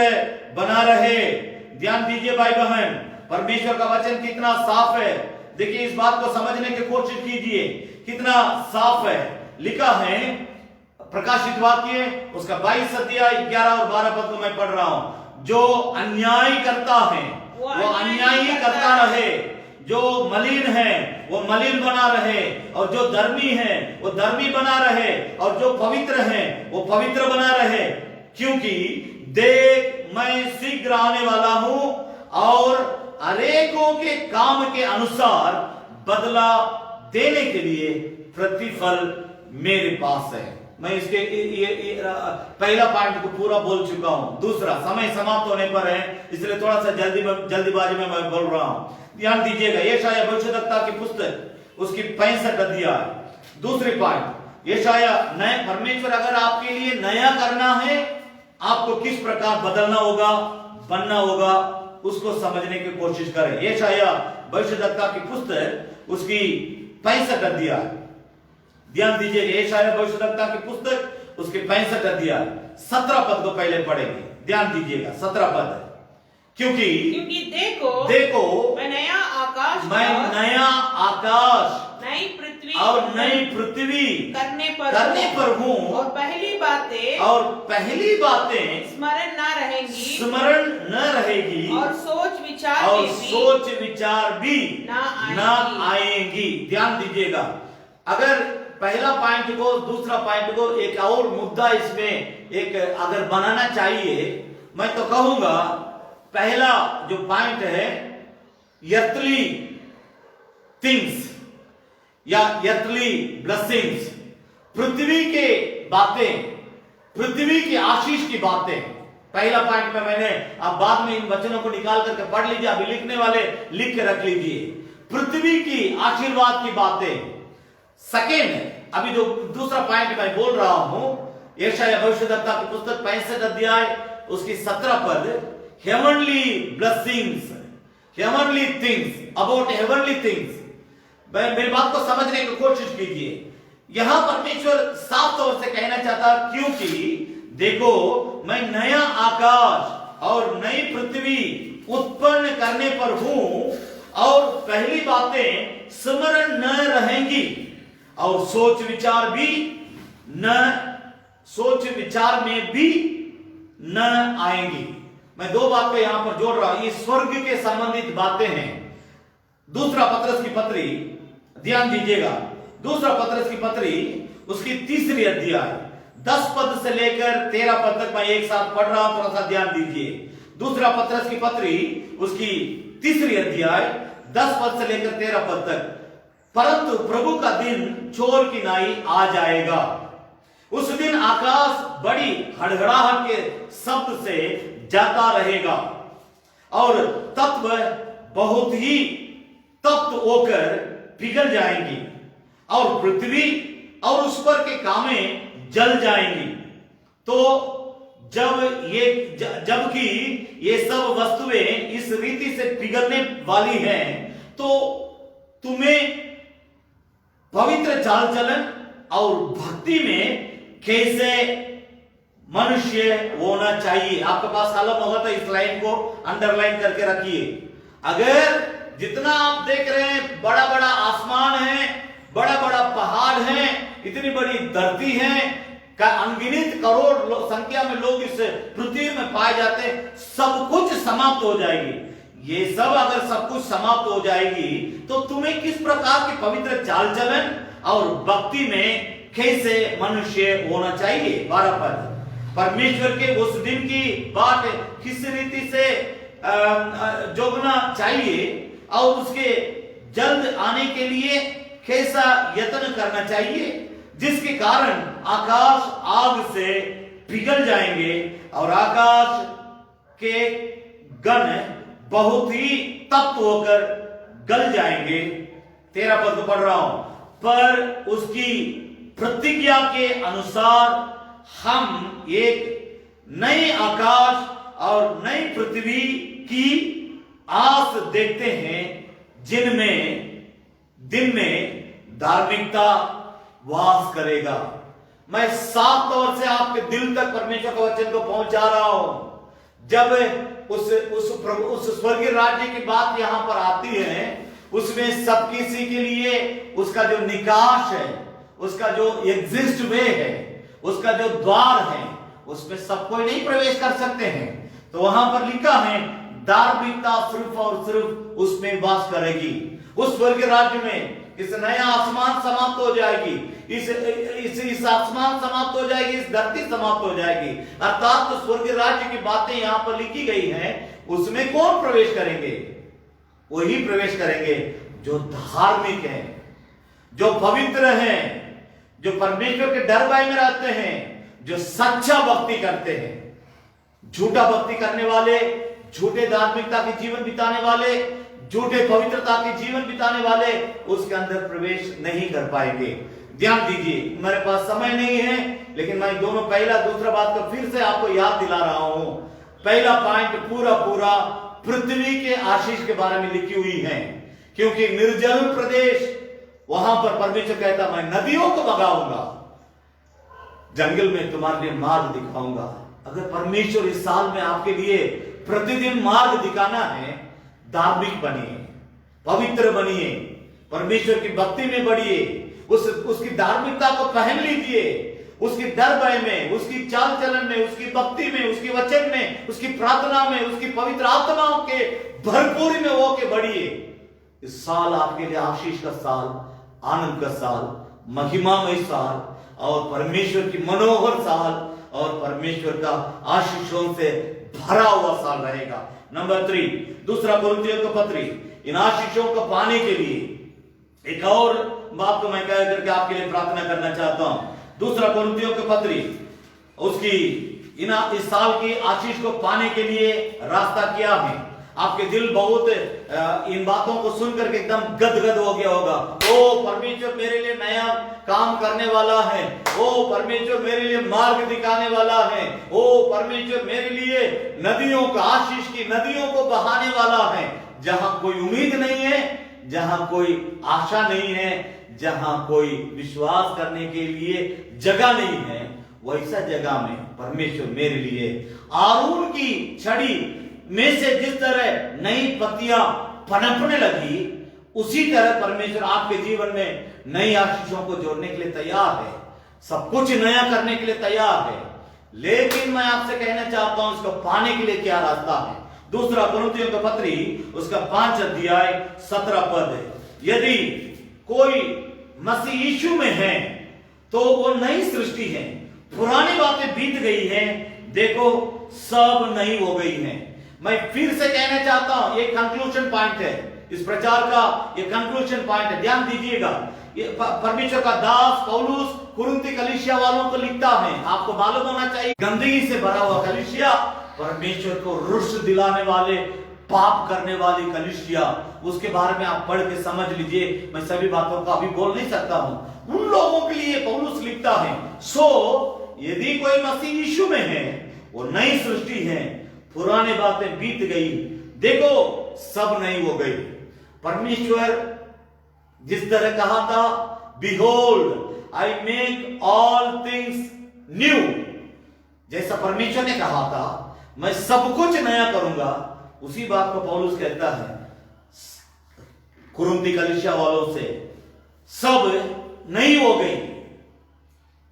बना रहे। ध्यान दीजिए भाई बहन, परमेश्वर का वचन कितना साफ है। देखिए, इस बात को समझने की कोशिश कीजिए, कितना साफ है। लिखा है प्रकाशित वाक्य उसका 22 अध्याय 11 और 12 पद को मैं पढ़ रहा हूं। जो अन्याय करता है वो अन्याय ही करता रहे, जो मलिन है वो मलिन बना रहे, और जो धर्मी है वो धर्मी बना रहे, और जो पवित्र है वो पवित्र बना रहे। क्योंकि देख, मैं शीघ्र आने वाला हूं और अनेकों के काम के अनुसार बदला देने के लिए प्रतिफल मेरे पास है। मैं इसके ये पहला पॉइंट को पूरा बोल चुका हूं। दूसरा, समय समाप्त होने पर है, इसलिए थोड़ा सा जल्दीबाजी में मैं बोल रहा हूं। ध्यान दीजिएगा, यशायाह भविष्यद्वक्ता की पुस्तक उसकी 65 अध्याय। दूसरी पॉइंट, यशायाह नए, परमेश्वर अगर आपके लिए नया करना है, आपको किस प्रकार बदलना होगा, बनना होगा, उसको समझने की कोशिश करें। यशायाह भविष्यद्वक्ता की पुस्तक उसकी 65 अध्याय। ध्यान दीजिएगा, यशायाह भविष्यद्वक्ता की पुस्तक उसके 65 अध्याय 17 पद को पहले पढ़ेंगे। ध्यान दीजिएगा, 17 पद। क्योंकि देखो मैं नया आकाश, मैं नया आकाश नई पृथ्वी और नई पृथ्वी करने पर हूँ, और पहली बातें स्मरण न रहेगी और सोच विचार भी ना आएंगी। ध्यान दीजिएगा, अगर पहला पॉइंट को, दूसरा पॉइंट को एक और मुद्दा इसमें एक अगर बनाना चाहिए, मैं तो कहूंगा पहला जो पॉइंट है, earthly थिंग्स या earthly ब्लेसिंग्स, पृथ्वी के बातें, पृथ्वी की आशीष की बातें। पहला पॉइंट में मैंने, आप बाद में इन वचनों को निकाल करके पढ़ लीजिए, अभी लिखने वाले लिख के रख लीजिए, पृथ्वी की आशीर्वाद की बातें। सेकेंड, अभी जो दूसरा पॉइंट मैं बोल रहा हूं, यशायाह भविष्यद्वक्ता की पुस्तक 65 अध्याय उसकी 17 पद, heavenly blessings, heavenly things, about heavenly things. मेरी बात को समझने की कोशिश कीजिए। यहां परमेश्वर साफ तौर से कहना चाहता, क्योंकि देखो मैं नया आकाश और नई पृथ्वी उत्पन्न करने पर हूं, और पहली बातें स्मरण न रहेंगी और सोच विचार में भी न आएंगी। मैं दो बात को यहां पर जोड़ रहा हूं, ये स्वर्ग के संबंधित बातें हैं। दूसरा पत्रस की पत्री, ध्यान दीजिएगा, दूसरा पत्रस की पत्री उसकी 3 अध्याय 10 पद से लेकर 13 पद तक मैं एक साथ पढ़ रहा हूं, थोड़ा सा ध्यान दीजिए। दूसरा पत्रस की पत्री उसकी 3 अध्याय 10 पद से लेकर 13 पद तक, परंतु प्रभु का दिन चोर की नाई आ जाएगा। उस दिन आकाश बड़ी हड़हड़ाहट के शब्द से जाता रहेगा और तत्व बहुत ही तप्त होकर पिघल जाएंगी, और पृथ्वी और उस पर के कामें जल जाएंगी। तो जबकि ये सब वस्तुएं इस रीति से पिघलने वाली हैं, तो तुम्हें पवित्र चाल चलन और भक्ति में कैसे मनुष्य होना चाहिए। आपके पास कलम होगा तो इस लाइन को अंडरलाइन करके रखिए। अगर जितना आप देख रहे हैं, बड़ा बड़ा आसमान है, बड़ा बड़ा पहाड़ है, इतनी बड़ी धरती है, का अनगिनत करोड़ संख्या में लोग इस पृथ्वी में पाए जाते हैं, सब कुछ समाप्त हो जाएगी। ये सब अगर सब कुछ समाप्त हो जाएगी तो तुम्हें किस प्रकार की पवित्र चाल चलन और भक्ति में कैसे मनुष्य होना चाहिए। 12 पद, परमेश्वर के उस दिन की बात किस रीति से जोगना चाहिए और उसके जल्द आने के लिए कैसा यत्न करना चाहिए, जिसके कारण आकाश आग से पिघल जाएंगे और आकाश के गण बहुत ही तप्त होकर गल जाएंगे। 13 पद को पढ़ रहा हूं, पर उसकी प्रतिज्ञा के अनुसार हम एक नए आकाश और नई पृथ्वी की आस देखते हैं, जिनमें दिन में धार्मिकता वास करेगा। मैं साफ तौर से आपके दिल तक परमेश्वर के वचन को पहुंचा रहा हूं। जब उस स्वर्गीय राज्य की बात यहां पर आती है, उसमें सब किसी के लिए उसका जो निकास है, उसका जो एग्जिस्ट वे है, उसका जो द्वार है, उसमें सब कोई नहीं प्रवेश कर सकते हैं। तो वहां पर लिखा है धार्मिकता सिर्फ और सिर्फ उसमें वास करेगी। उस स्वर्गीय राज्य में इस नया आसमान समाप्त हो जाएगी, इस आसमान समाप्त हो जाएगी, इस धरती समाप्त हो जाएगी। अर्थात तो स्वर्गीय राज्य की बातें यहां पर लिखी गई हैं, उसमें कौन प्रवेश करेंगे? वही प्रवेश करेंगे जो धार्मिक हैं, जो पवित्र हैं, जो परमेश्वर के डर भय में रहते हैं, जो सच्चा भक्ति करते हैं। झूठा भक्ति करने वाले, झूठे धार्मिकता के जीवन बिताने वाले, झूठे पवित्रता के जीवन बिताने वाले उसके अंदर प्रवेश नहीं कर पाएंगे। ध्यान दीजिए, मेरे पास समय नहीं है, लेकिन मैं दोनों पहला दूसरा बात को फिर से आपको याद दिला रहा हूं। पहला पॉइंट पूरा पृथ्वी के आशीष के बारे में लिखी हुई है, क्योंकि निर्जल प्रदेश, वहां पर परमेश्वर कहता मैं नदियों को बगाऊंगा, जंगल में तुम्हारे लिए मार्ग दिखाऊंगा। अगर परमेश्वर इस साल में आपके लिए प्रतिदिन मार्ग दिखाना है, धार्मिक बनिए, पवित्र बनिए, परमेश्वर की भक्ति में बढ़िए, उसकी धार्मिकता को पहन लीजिए, उसकी डर भय में, उसकी चाल चलन में, उसकी भक्ति में, उसके वचन में, उसकी प्रार्थना में, उसकी पवित्र आत्माओं के भरपूरी में होके बढ़िए। इस साल आपके लिए आशीष का साल, आनंद का साल, महिमामय साल और परमेश्वर की मनोहर साल और परमेश्वर का आशीषों से भरा हुआ साल रहेगा। नंबर 3, दूसरा कोरिन्थियों का पत्री, इन आशीषों को पाने के लिए एक और बात को मैं कह करके आपके लिए प्रार्थना करना चाहता हूं। दूसरा कोरिन्थियों का पत्री, उसकी इस साल की आशीष को पाने के लिए रास्ता क्या है। आपके दिल बहुत इन बातों को सुनकर के एकदम गदगद हो गया होगा। ओ परमेश्वर मेरे लिए नया काम करने वाला है, ओ परमेश्वर मेरे लिए मार्ग दिखाने वाला है, ओ परमेश्वर मेरे लिए नदियों का, आशीष की नदियों को बहाने वाला है। जहां कोई उम्मीद नहीं है, जहां कोई आशा नहीं है, जहां कोई विश्वास करने के लिए जगह नहीं है, वैसा जगह में परमेश्वर मेरे लिए आरून की छड़ी में से जिस तरह नई पत्तियां पनपने लगी, उसी तरह परमेश्वर आपके जीवन में नई आशीषों को जोड़ने के लिए तैयार है, सब कुछ नया करने के लिए तैयार है। लेकिन मैं आपसे कहना चाहता हूं इसको पाने के लिए क्या रास्ता है। दूसरा कोरिन्थियों का पत्री, उसका 5 अध्याय 17 पद है, यदि कोई मसीह यीशु में है तो वो नई सृष्टि है, पुरानी बातें बीत गई हैं, देखो सब नई हो गई हैं। मैं फिर से कहना चाहता हूं, ये कंक्लूजन पॉइंट है इस प्रचार का, ये कंक्लूजन पॉइंट है, ध्यान दीजिएगा। ये परमेश्वर का दास पौलुस कुरिन्थी कलीसिया वालों को लिखता है। आपको मालूम होना चाहिए, गंदगी से भरा हुआ कलीसिया, परमेश्वर को रुष्ट दिलाने वाले, पाप करने वाली कलीसिया, उसके बारे में आप पढ़ के समझ लीजिए। मैं सभी बातों का अभी बोल नहीं सकता हूं। उन लोगों के लिए पौलुस लिखता है, सो यदि कोई मसीह यीशु में है वो नई सृष्टि है, पुरानी बातें बीत गई, देखो सब नई हो गई। परमेश्वर जिस तरह कहा था, behold I make all things new, जैसा परमेश्वर ने कहा था मैं सब कुछ नया करूंगा, उसी बात को पौलुस कहता है कुरिन्थी कलीसिया वालों से, सब नई हो गई।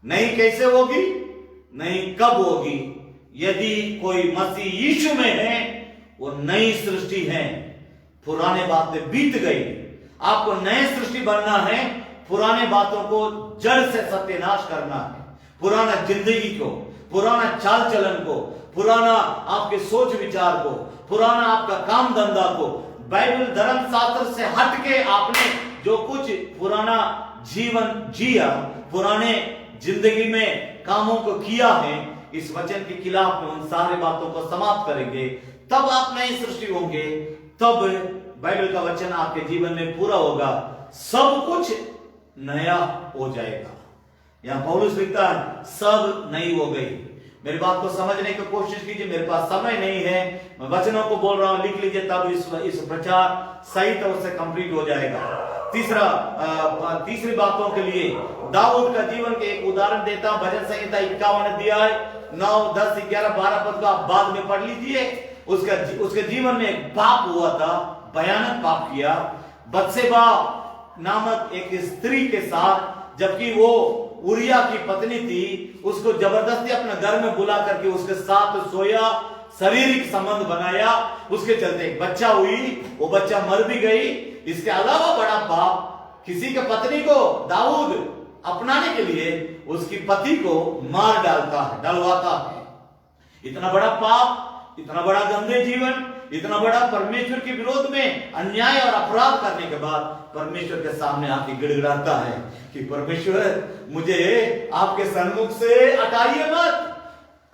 नई कैसे होगी, नई कब होगी? यदि कोई मसीह यीशु में है वो नई सृष्टि है, पुराने बातें बीत गई, आपको नए सृष्टि बनना है, पुराने बातों को जड़ से सत्यानाश करना है, पुराना जिंदगी को, पुराना चाल चलन को, पुराना आपके सोच विचार को, पुराना आपका काम धंधा को, बाइबल धर्म शास्त्र से हटके आपने जो कुछ पुराना जीवन जिया, पुराने जिंदगी में कामों को किया है, इस वचन के खिलाफ में उन सारे बातों को समाप्त करेंगे, तब आप नई सृष्टि होंगे, तब बाइबल का वचन आपके जीवन में पूरा होगा, सब कुछ नया हो जाएगा। यहां पौलुस लिखता है सब नई हो गई। मेरी बात को समझने की कोशिश कीजिए, मेरे पास समय नहीं है, मैं वचनों को बोल रहा हूं, लिख लीजिए, तब इस प्रचार सही तरह से कंप्लीट हो जाएगा। तीसरी बातों के लिए दाऊद का जीवन के एक उदाहरण देता हूं। भजन संहिता 51 अध्याय 9, 10, 11, 12 पद को आप बाद में पढ़ लीजिए। उसके जीवन में एक पाप हुआ था, भयानक पाप किया, बत्सेबा नामक एक स्त्री के साथ, जबकि वो उरिया की पत्नी थी, उसको जबरदस्ती अपने घर में बुला करके उसके साथ सोया, शारीरिक संबंध बनाया, उसके चलते एक बच्चा हुई, वो बच्चा मर भी गई। इसके अलावा बड़ा पाप, किसी के पत्नी को दाऊद अपनाने के लिए उसकी पति को मार डलवाता है। इतना बड़ा पाप, इतना बड़ा गंदे जीवन, इतना बड़ा परमेश्वर के विरोध में अन्याय और अपराध करने के बाद परमेश्वर के सामने आके गिड़गिड़ाता है कि परमेश्वर मुझे आपके सन्मुख से हटाइए मत,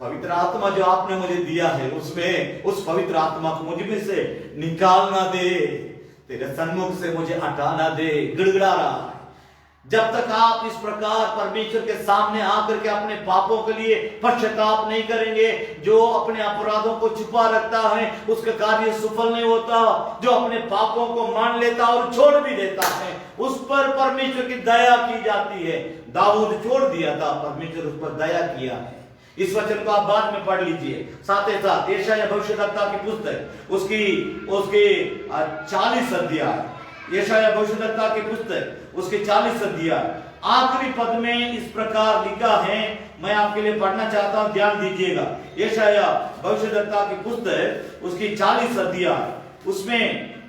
पवित्र आत्मा जो आपने मुझे दिया है उसमें, उस पवित्र आत्मा को मुझ में से निकालना दे, तेरे सन्मुख से मुझे हटाना दे। गिड़गिड़ा रहा है। जब तक आप इस प्रकार परमेश्वर के सामने आकर के अपने पापों के लिए पश्चाताप नहीं करेंगे, जो अपने अपराधों को छुपा रखता है उसका कार्य सफल नहीं होता, जो अपने पापों को मान लेता और छोड़ भी देता है उस पर परमेश्वर की दया की जाती है। दाऊद छोड़ दिया था, परमेश्वर उस पर दया किया है। इस वचन को आप बाद में पढ़ लीजिए। साथ ही साथ यशायाह भविष्यद्वक्ता की पुस्तक उसकी 40 अध्याय, यशायाह भविष्यद्वक्ता की पुस्तक उसके 40 अध्याय आखिरी पद में इस प्रकार लिखा है, मैं आपके लिए पढ़ना चाहता हूं, ध्यान दीजिएगा। यशायाह भविष्यद्वक्ता की पुस्तक उसकी 40 अध्याय उसमें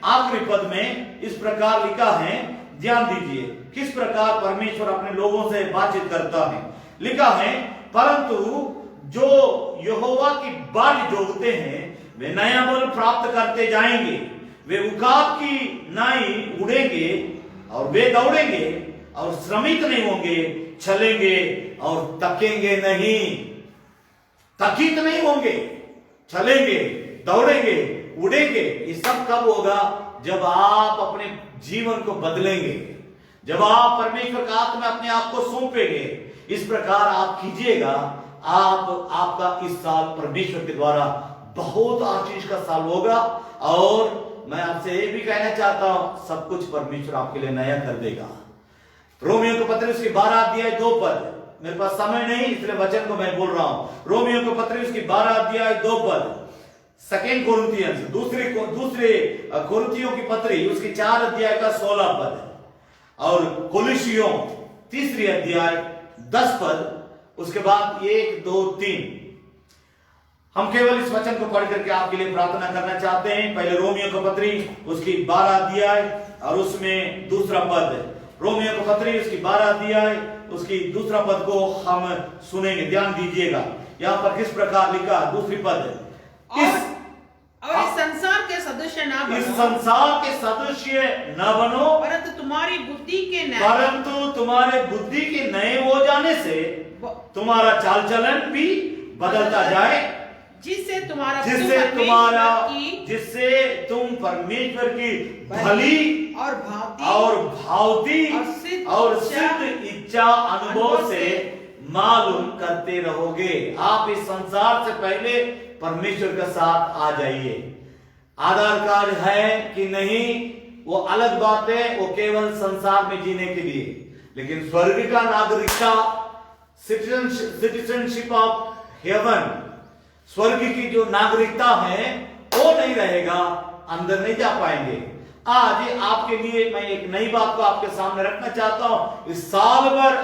आखिरी पद में इस प्रकार लिखा है, ध्यान दीजिए किस प्रकार परमेश्वर अपने लोगों से बातचीत करता है। लिखा है, परंतु जो यहोवा की बात जोगते हैं वे नया बल प्राप्त करते जाएंगे, वे उकाब की नाई उड़ेंगे और वे दौड़ेंगे और श्रमित नहीं होंगे, चलेंगे और थकेंगे नहीं। थकित नहीं होंगे, चलेंगे, दौड़ेंगे, उड़ेंगे। ये सब कब होगा? जब आप अपने जीवन को बदलेंगे, जब आप परमेश्वर का हाथ में अपने आप को सौंपेंगे। इस प्रकार आप कीजिएगा, आपका इस साल परमेश्वर के द्वारा बहुत आशीष का साल होगा। और मैं आपसे ये भी कहना चाहता हूं, सब कुछ परमेश्वर आपके लिए नया कर देगा। रोमियो को पत्र उसकी 12 अध्याय 2 पद, मेरे पास समय नहीं इसलिए वचन को मैं बोल रहा हूं। रोमियो को पत्र उसकी 12 अध्याय 2 पद, सेकेंड कोरिन्थियंस दूसरे कोरिन्थियों की पत्री उसकी 4 अध्याय का 16 पद, और कोलोसियों 3 अध्याय 10 पद, उसके बाद 1, 2, 3। हम केवल इस वचन को पढ़ करके आपके लिए प्रार्थना करना चाहते हैं। पहले रोमियो को पत्री उसकी 12 अध्याय और उसमें दूसरा पद, रोमियो को पत्री उसकी 12 अध्याय उसकी दूसरा पद को हम सुनेंगे। ध्यान दीजिएगा यहाँ पर किस प्रकार लिखा, दूसरी पद, इस संसार के सदस्य ना बनो, इस संसार के सदस्य न बनो, परंतु तुम्हारी बुद्धि के नए हो जाने से तुम्हारा चाल चलन भी बदलता जाए, जिससे तुम परमेश्वर की भली और भावती और सिद्ध इच्छा अनुभव से मालूम करते रहोगे। आप इस संसार से पहले परमेश्वर के साथ आ जाइए। आधार कार्ड है कि नहीं वो अलग बात है, वो केवल संसार में जीने के लिए, लेकिन स्वर्ग का नागरिकता, सिटीजनशिप ऑफ हेवन, स्वर्ग की जो नागरिकता है वो नहीं रहेगा, अंदर नहीं जा पाएंगे। आज आपके लिए मैं एक नई बात को आपके सामने रखना चाहता हूं। इस साल भर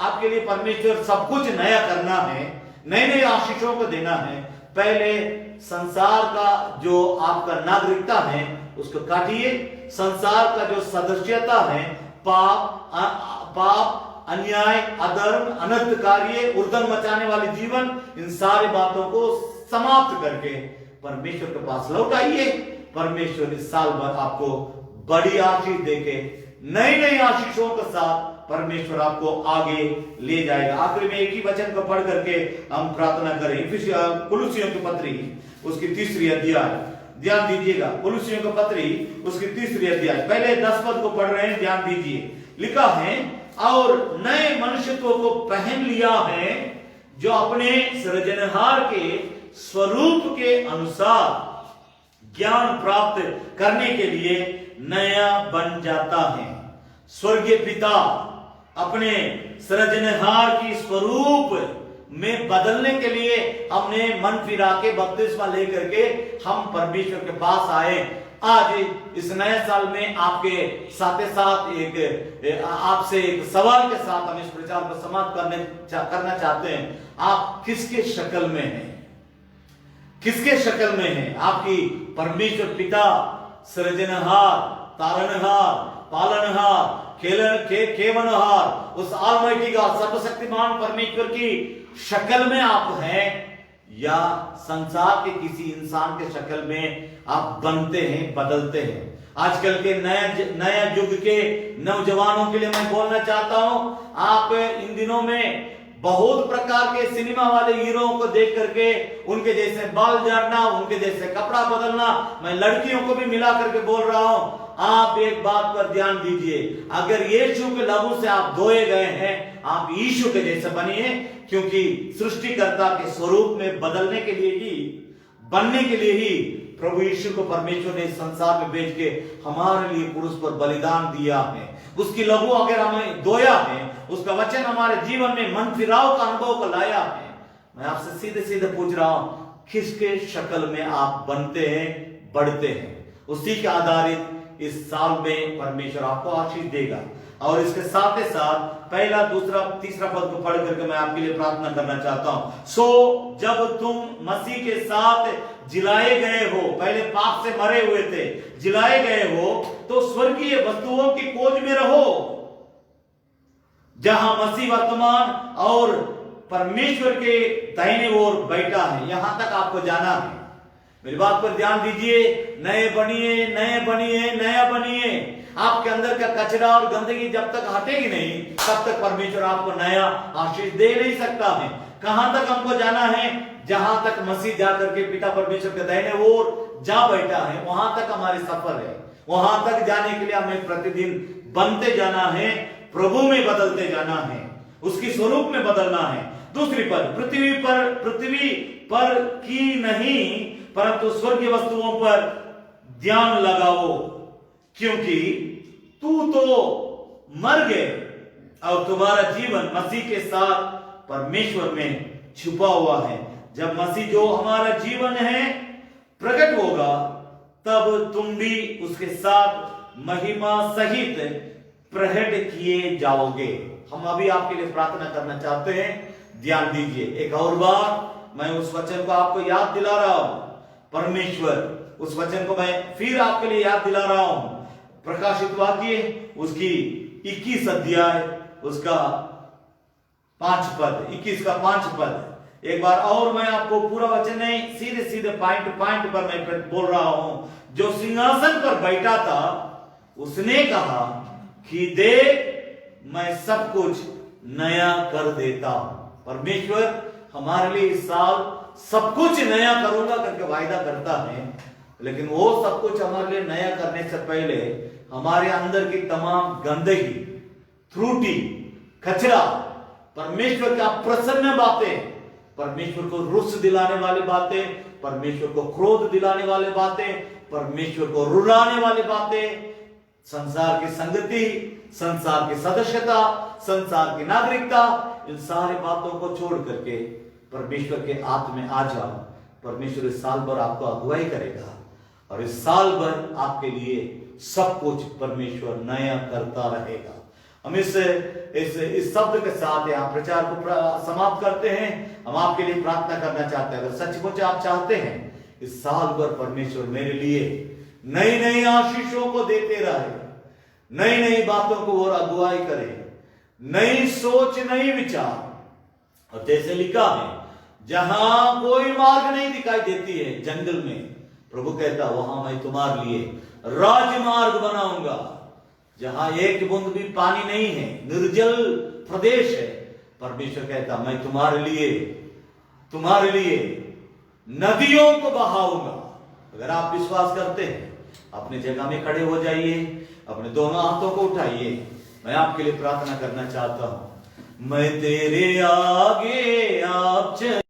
आपके लिए परमेश्वर सब कुछ नया करना है, नए नए आशीषों को देना है। पहले संसार का जो आपका नागरिकता है उसको काटिए। संसार का जो सदस्यता है, पाप, अन्याय, अधर्म, अनर्थ कार्य, उर्दन मचाने वाले जीवन, इन सारी बातों को समाप्त करके परमेश्वर के पास लौट आइए। परमेश्वर इस साल भर आपको बड़ी आशीष देके नई नई आशीषों के साथ परमेश्वर आपको आगे ले जाएगा। आखिर में एक ही वचन को पढ़ करके हम प्रार्थना करें। कुलुसियों की पत्री उसकी 3री अध्याय, ध्यान दीजिएगा। कुलुसियों की पत्री उसकी 3री अध्याय, पहले 10 पद को पढ़ रहे हैं, ध्यान दीजिए। लिखा है, और नए मनुष्यत्व को पहन लिया है, जो अपने सृजनहार के स्वरूप के अनुसार ज्ञान प्राप्त करने के लिए नया बन जाता है। स्वर्गीय पिता अपने सृजनहार की स्वरूप में बदलने के लिए हमने मन फिरा के बपतिस्मा लेकर के हम परमेश्वर के पास आए। आज इस नए साल में आपके साथ आपसे एक सवाल के साथ हम इस प्रचार को समाप्त करना चाहते हैं। आप किसके शक्ल में हैं? किसके शक्ल में हैं? आपकी परमेश्वर पिता सृजनहार, तारणहार, पालनहार, केवनहार, उस ऑलमाइटी का सर्वशक्तिमान परमेश्वर की शक्ल में आप हैं, या संसार के किसी इंसान के शक्ल में आप बनते हैं, बदलते हैं? आजकल के नया युग के नौजवानों के लिए मैं बोलना चाहता हूं, आप इन दिनों में बहुत प्रकार के सिनेमा वाले हीरोओं को देख करके उनके जैसे बाल झाड़ना, उनके जैसे कपड़ा बदलना, मैं लड़कियों को भी मिला करके बोल रहा हूं। आप एक बात पर ध्यान दीजिए, अगर यीशु के लहू से आप धोए गए हैं, आप यीशु के जैसे बनिए, क्योंकि सृष्टिकर्ता के स्वरूप में बदलने के लिए ही, बनने के लिए ही प्रभु यीशु को परमेश्वर ने संसार में भेज के हमारे लिए क्रूस पर बलिदान दिया है। उसकी लहू अगर हमें धोया है, उसका वचन हमारे जीवन में मन फिराव का अनुभव को लाया है, मैं आपसे सीधे सीधे पूछ रहा हूं, किसके शक्ल में आप बनते हैं, बढ़ते हैं? उसी के आधारित इस साल में परमेश्वर आपको आशीष देगा। और इसके साथ ही साथ पहला, दूसरा, तीसरा पद को पढ़ करके मैं आपके लिए प्रार्थना करना चाहता हूं। सो जब तुम मसीह के साथ जिलाए गए हो, पहले पाप से मरे हुए थे, जिलाए गए हो, तो स्वर्गीय वस्तुओं की खोज में रहो, जहां मसीह वर्तमान और परमेश्वर के दाहिने ओर बैठा है। यहां तक आपको जाना है। मेरी बात पर ध्यान दीजिए। नए बनिए, नए बनिए, नया बनिए। आपके अंदर का कचरा और गंदगी जब तक हटेगी नहीं, तब तक परमेश्वर आपको नया आशीष दे नहीं सकता है। कहां तक हमको जाना है? जहां तक मसीह जाकर के पिता परमेश्वर के दाहिने ओर जा बैठा है, वहां तक हमारी सफर है। वहां तक जाने के लिए हमें प्रतिदिन बनते जाना है, प्रभु में बदलते जाना है, उसकी स्वरूप में बदलना है। दूसरी पद, पृथ्वी पर की नहीं परंतु स्वर्गीय वस्तुओं पर ध्यान लगाओ, क्योंकि तू तो मर गए और तुम्हारा जीवन मसीह के साथ परमेश्वर में छुपा हुआ है। जब मसीह जो हमारा जीवन है प्रकट होगा, तब तुम भी उसके साथ महिमा सहित प्रकट किए जाओगे। हम अभी आपके लिए प्रार्थना करना चाहते हैं, ध्यान दीजिए। एक और बार मैं उस वचन को आपको याद दिला रहा हूं। परमेश्वर, उस वचन को मैं फिर आपके लिए याद दिला रहा हूं। प्रकाशित वाक्य उसकी 21 अध्याय उसका 5 पद, 21 का 5 पद। एक बार और मैं आपको पूरा वचन नहीं, सीधे सीधे पॉइंट पर मैं बोल रहा हूं। जो सिंहासन पर बैठा था उसने कहा कि देख, मैं सब कुछ नया कर देता हूं। परमेश्वर हमारे लिए इस साल सब कुछ नया करूंगा करके वायदा करता है, लेकिन वो सब कुछ हमारे लिए नया करने से पहले हमारे अंदर की तमाम गंदगी, त्रुटि, कचरा, परमेश्वर का प्रसन्न बातें, परमेश्वर को रुष्ट दिलाने वाली बातें, परमेश्वर को क्रोध दिलाने वाली बातें, परमेश्वर को रुलाने वाली बातें, संसार की संगति, संसार की सदस्यता, संसार की नागरिकता, इन सारी बातों को छोड़ करके परमेश्वर के आत्मा में आ जाओ। परमेश्वर इस साल भर आपको अगुवाई करेगा और इस साल भर आपके लिए सब कुछ परमेश्वर नया करता रहेगा। हम इस शब्द के साथ यहाँ प्रचार को समाप्त करते हैं। हम आपके लिए प्रार्थना करना चाहते हैं। अगर सचमुच आप चाहते हैं इस साल भर परमेश्वर मेरे लिए नई नई आशीषों को देते रहे, नई नई बातों को और अगुवाई करे, नई सोच, नई विचार। और जैसे लिखा है, जहां कोई मार्ग नहीं दिखाई देती है जंगल में, प्रभु कहता वहां मैं तुम्हारे लिए राजमार्ग बनाऊंगा। जहां एक बूंद भी पानी नहीं है, निर्जल प्रदेश है, परमेश्वर कहता मैं तुम्हारे लिए नदियों को बहाऊंगा। अगर आप विश्वास करते हैं, अपनी जगह में खड़े हो जाइए, अपने दोनों हाथों को उठाइए। मैं आपके लिए प्रार्थना करना चाहता हूं। मैं तेरे आगे आप